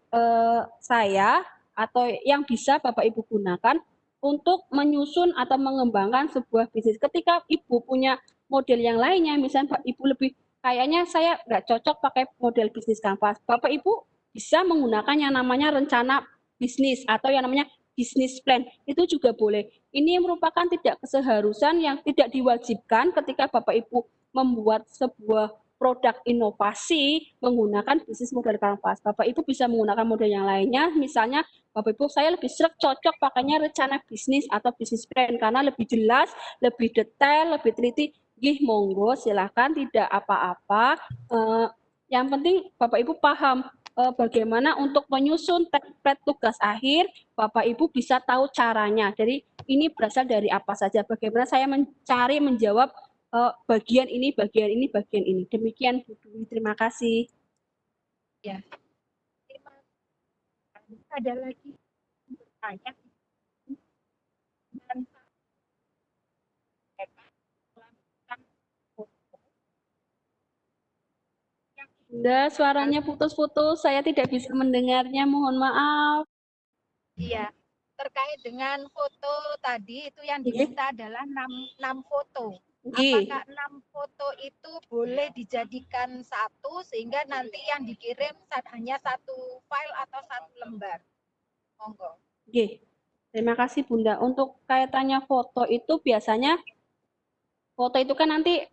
saya atau yang bisa Bapak Ibu gunakan untuk menyusun atau mengembangkan sebuah bisnis. Ketika Ibu punya model yang lainnya, misalnya Ibu lebih kayaknya saya nggak cocok pakai model bisnis kanvas, Bapak Ibu bisa menggunakan yang namanya rencana bisnis atau yang namanya bisnis plan, itu juga boleh. Ini merupakan tidak keseharusan yang tidak diwajibkan ketika Bapak Ibu membuat sebuah produk inovasi menggunakan bisnis model kanvas. Bapak Ibu bisa menggunakan model yang lainnya, misalnya Bapak Ibu saya lebih cocok pakainya rencana bisnis atau bisnis plan karena lebih jelas, lebih detail, lebih teliti. Gih monggo silahkan, tidak apa-apa. Yang penting Bapak Ibu paham bagaimana untuk menyusun template tugas akhir, Bapak Ibu bisa tahu caranya. Jadi ini berasal dari apa saja, bagaimana saya mencari menjawab bagian ini, bagian ini, bagian ini. Demikian Bu Dwi, terima kasih. Ya. Ada lagi bertanya? Bunda, suaranya putus-putus, saya tidak bisa mendengarnya, mohon maaf. Iya, terkait dengan foto tadi itu yang diminta adalah 6 foto. Apakah 6 foto itu boleh dijadikan satu sehingga nanti yang dikirim hanya satu file atau satu lembar? Monggo. Oke, terima kasih Bunda. Untuk kaitannya foto itu biasanya foto itu kan nanti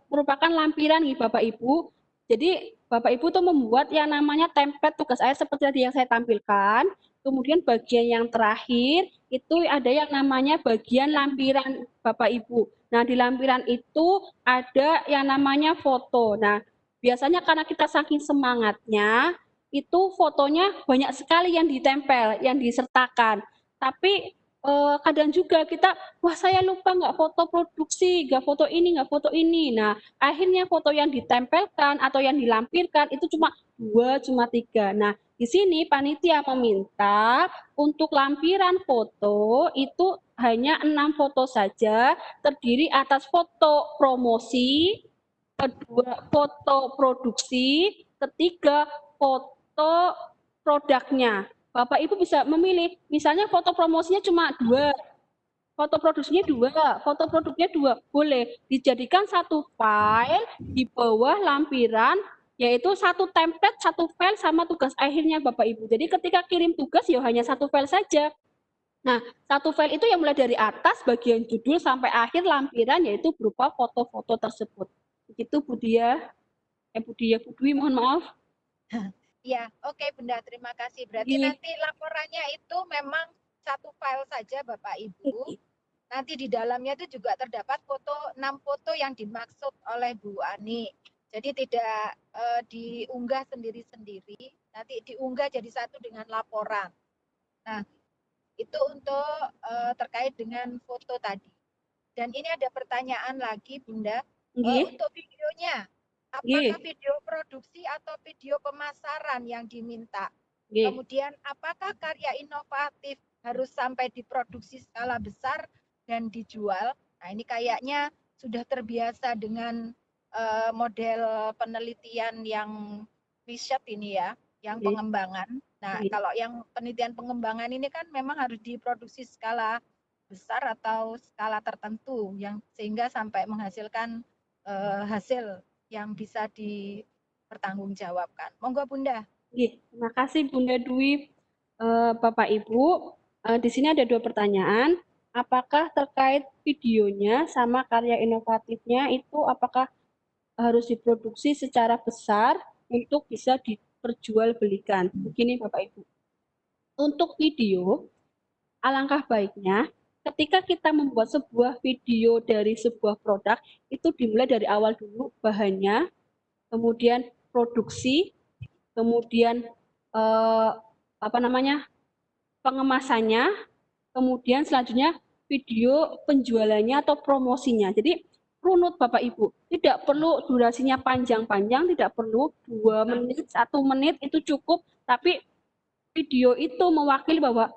merupakan lampiran nih Bapak Ibu. Jadi Bapak Ibu tuh membuat yang namanya template tugas akhir seperti tadi yang saya tampilkan. Kemudian bagian yang terakhir itu ada yang namanya bagian lampiran Bapak Ibu. Nah di lampiran itu ada yang namanya foto. Nah biasanya karena kita saking semangatnya itu fotonya banyak sekali yang ditempel, yang disertakan. Tapi kadang juga kita, wah saya lupa nggak foto produksi, nggak foto ini, nggak foto ini. Nah, akhirnya foto yang ditempelkan atau yang dilampirkan itu cuma 2, cuma 3. Nah, di sini panitia meminta untuk lampiran foto itu hanya 6 foto saja, terdiri atas foto promosi, kedua foto produksi, ketiga foto produknya. Bapak Ibu bisa memilih, misalnya foto promosinya cuma 2, foto produksinya 2, foto produknya 2, boleh dijadikan satu file di bawah lampiran, yaitu satu template, satu file sama tugas akhirnya Bapak Ibu. Jadi ketika kirim tugas ya hanya satu file saja. Nah, satu file itu yang mulai dari atas bagian judul sampai akhir lampiran yaitu berupa foto-foto tersebut. Begitu Bu Dia, Bu Dwi, mohon maaf. Ya, oke Bunda, terima kasih. Berarti nanti laporannya itu memang satu file saja Bapak Ibu. Nanti di dalamnya itu juga terdapat foto 6 foto yang dimaksud oleh Bu Ani. Jadi tidak diunggah sendiri-sendiri, nanti diunggah jadi satu dengan laporan. Nah, itu untuk terkait dengan foto tadi. Dan ini ada pertanyaan lagi Bunda, untuk videonya. Apakah video produksi atau video pemasaran yang diminta? Kemudian apakah karya inovatif harus sampai diproduksi skala besar dan dijual? Nah ini kayaknya sudah terbiasa dengan model penelitian yang riset ini ya, yang pengembangan. Nah kalau yang penelitian pengembangan ini kan memang harus diproduksi skala besar atau skala tertentu yang sehingga sampai menghasilkan hasil yang bisa dipertanggungjawabkan. Monggo Bunda. Terima kasih Bunda Dwi. Bapak Ibu, di sini ada 2 pertanyaan. Apakah terkait videonya sama karya inovatifnya itu apakah harus diproduksi secara besar untuk bisa diperjualbelikan? Begini Bapak Ibu. Untuk video, alangkah baiknya ketika kita membuat sebuah video dari sebuah produk itu dimulai dari awal dulu bahannya, kemudian produksi, kemudian pengemasannya, kemudian selanjutnya video penjualannya atau promosinya. Jadi runut Bapak Ibu, tidak perlu durasinya panjang-panjang, tidak perlu 2 menit, 1 menit itu cukup, tapi video itu mewakili bahwa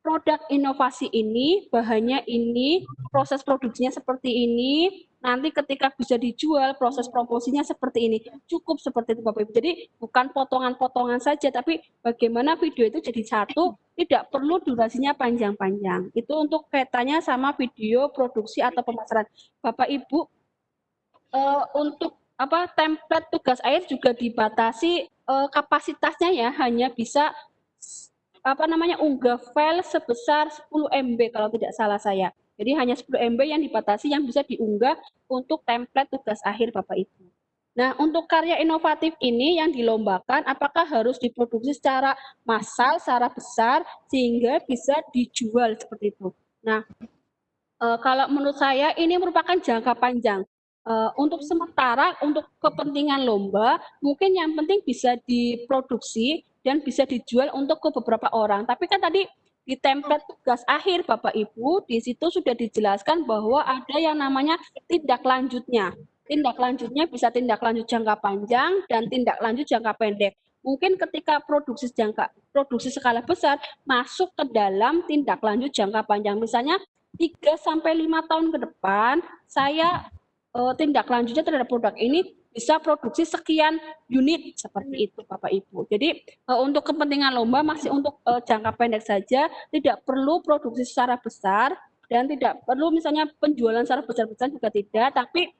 produk inovasi ini, bahannya ini, proses produksinya seperti ini, nanti ketika bisa dijual, proses promosinya seperti ini. Cukup seperti itu Bapak Ibu. Jadi bukan potongan-potongan saja, tapi bagaimana video itu jadi satu, tidak perlu durasinya panjang-panjang. Itu untuk kaitannya sama video produksi atau pemasaran. Bapak Ibu, untuk template tugas akhir juga dibatasi kapasitasnya ya, hanya bisa unggah file sebesar 10 MB kalau tidak salah saya. Jadi hanya 10 MB yang dibatasi yang bisa diunggah untuk template tugas akhir Bapak Ibu. Nah, untuk karya inovatif ini yang dilombakan apakah harus diproduksi secara massal, secara besar sehingga bisa dijual seperti itu. Nah, kalau menurut saya ini merupakan jangka panjang. Untuk sementara, untuk kepentingan lomba, mungkin yang penting bisa diproduksi dan bisa dijual untuk ke beberapa orang. Tapi kan tadi di template tugas akhir Bapak Ibu, di situ sudah dijelaskan bahwa ada yang namanya tindak lanjutnya. Tindak lanjutnya bisa tindak lanjut jangka panjang dan tindak lanjut jangka pendek. Mungkin ketika produksi skala besar masuk ke dalam tindak lanjut jangka panjang. Misalnya 3 sampai 5 tahun ke depan, saya tindak lanjutnya terhadap produk ini bisa produksi sekian unit seperti itu Bapak Ibu. Jadi untuk kepentingan lomba masih untuk jangka pendek saja, tidak perlu produksi secara besar dan tidak perlu misalnya penjualan secara besar-besaran juga tidak, tapi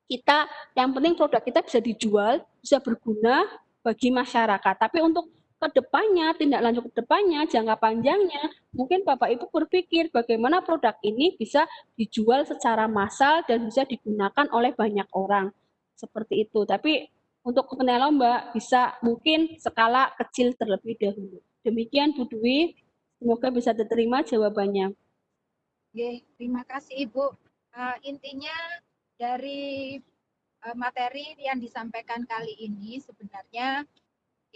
kita yang penting produk kita bisa dijual, bisa berguna bagi masyarakat. Tapi untuk kedepannya, tindak lanjut kedepannya, jangka panjangnya, mungkin Bapak Ibu berpikir bagaimana produk ini bisa dijual secara massal dan bisa digunakan oleh banyak orang. Seperti itu. Tapi untuk kepentingan lomba bisa mungkin skala kecil terlebih dahulu. Demikian Bu Dwi, semoga bisa diterima jawabannya. Oke, terima kasih Ibu. Intinya dari materi yang disampaikan kali ini sebenarnya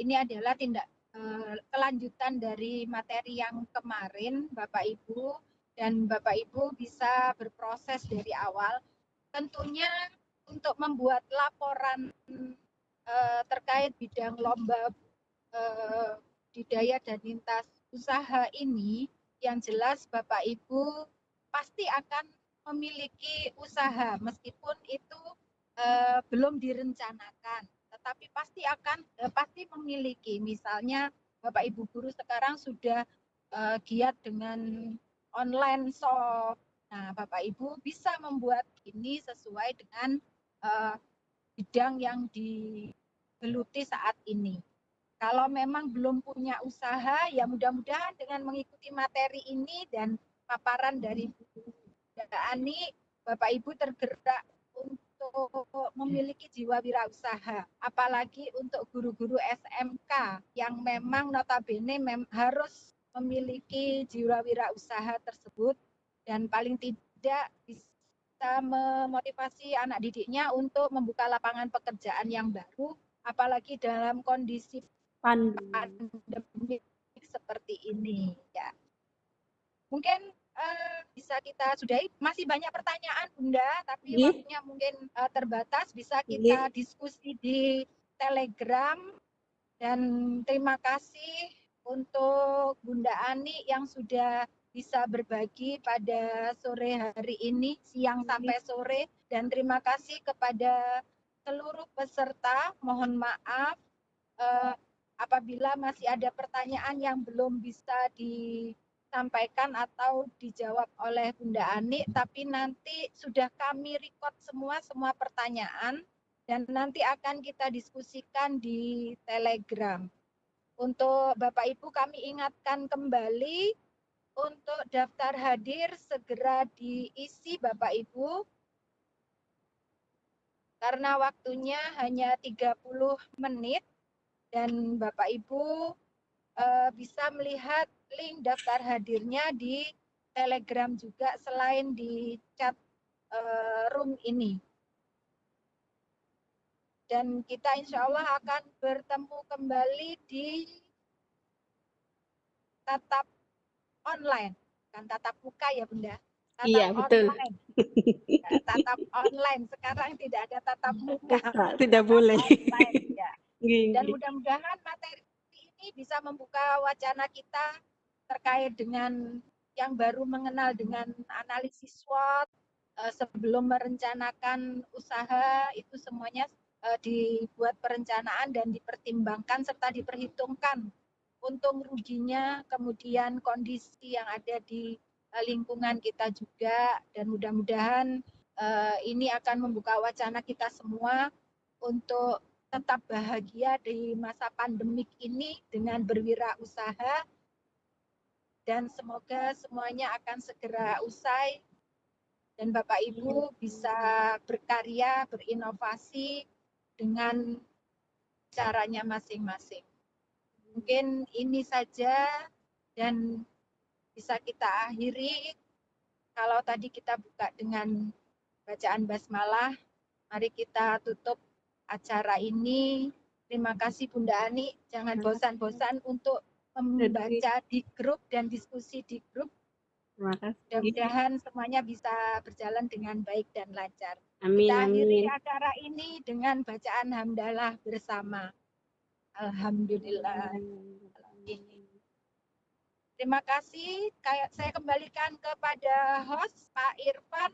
ini adalah kelanjutan dari materi yang kemarin Bapak Ibu, dan Bapak Ibu bisa berproses dari awal. Tentunya untuk membuat laporan terkait bidang lomba budidaya dan lintas usaha ini, yang jelas Bapak Ibu pasti akan memiliki usaha meskipun itu belum direncanakan, tetapi pasti memiliki. Misalnya Bapak Ibu guru sekarang sudah giat dengan online shop. Nah, Bapak Ibu bisa membuat ini sesuai dengan bidang yang digeluti saat ini. Kalau memang belum punya usaha, ya mudah-mudahan dengan mengikuti materi ini dan paparan dari Bu Ani, Bapak Ibu tergerak untuk memiliki jiwa wirausaha. Apalagi untuk guru-guru SMK yang memang notabene harus memiliki jiwa wirausaha tersebut, dan paling tidak bisa memotivasi anak didiknya untuk membuka lapangan pekerjaan yang baru, apalagi dalam kondisi pandemi seperti ini ya. Mungkin bisa kita sudahi. Masih banyak pertanyaan Bunda, tapi waktunya mungkin terbatas. Bisa kita diskusi di Telegram. Dan terima kasih untuk Bunda Ani yang sudah bisa berbagi pada sore hari ini, siang sampai sore. Dan terima kasih kepada seluruh peserta. Mohon maaf apabila masih ada pertanyaan yang belum bisa disampaikan atau dijawab oleh Bunda Ani, tapi nanti sudah kami record semua pertanyaan dan nanti akan kita diskusikan di Telegram. Untuk Bapak Ibu kami ingatkan kembali untuk daftar hadir segera diisi Bapak Ibu, karena waktunya hanya 30 menit. Dan Bapak Ibu bisa melihat link daftar hadirnya di Telegram juga selain di chat room ini. Dan kita insya Allah akan bertemu kembali di tatap online, kan tatap muka ya Bunda. Tatap iya, betul. online. Ya, tatap online. Sekarang tidak ada tatap muka. Tidak boleh. Online, ya. Dan mudah-mudahan materi ini bisa membuka wacana kita terkait dengan yang baru mengenal dengan analisis SWOT sebelum merencanakan usaha. Itu semuanya dibuat perencanaan dan dipertimbangkan serta diperhitungkan untung ruginya, kemudian kondisi yang ada di lingkungan kita juga. Dan mudah-mudahan ini akan membuka wacana kita semua untuk tetap bahagia di masa pandemik ini dengan berwirausaha, dan semoga semuanya akan segera usai dan Bapak Ibu bisa berkarya, berinovasi dengan caranya masing-masing. Mungkin ini saja dan bisa kita akhiri. Kalau tadi kita buka dengan bacaan basmalah, mari kita tutup acara ini. Terima kasih Bunda Ani, jangan bosan-bosan untuk membaca di grup dan diskusi di grup. Mudah-mudahan semuanya bisa berjalan dengan baik dan lancar. Amin, kita akhiri amin. acara ini dengan bacaan hamdalah bersama. Alhamdulillah. Terima kasih. Saya kembalikan kepada host Pak Irfan,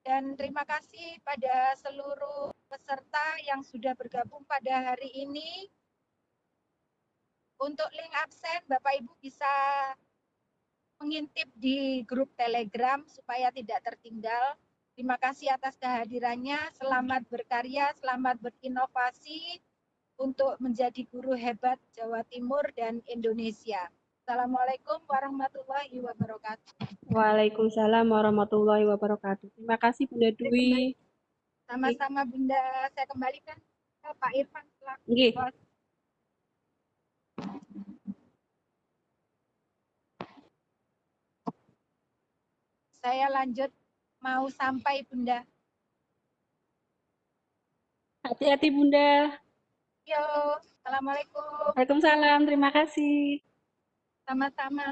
dan terima kasih pada seluruh peserta yang sudah bergabung pada hari ini. Untuk link absen, Bapak Ibu bisa mengintip di grup Telegram supaya tidak tertinggal. Terima kasih atas kehadirannya. Selamat berkarya, selamat berinovasi untuk menjadi guru hebat Jawa Timur dan Indonesia. Assalamualaikum warahmatullahi wabarakatuh. Waalaikumsalam warahmatullahi wabarakatuh. Terima kasih Bunda Dwi. Sama-sama Bunda, saya kembalikan ke Pak Irfan. Nggih. Saya lanjut, mau sampai Bunda. Hati-hati Bunda. Yo, Assalamualaikum. Waalaikumsalam, terima kasih. Sama-sama.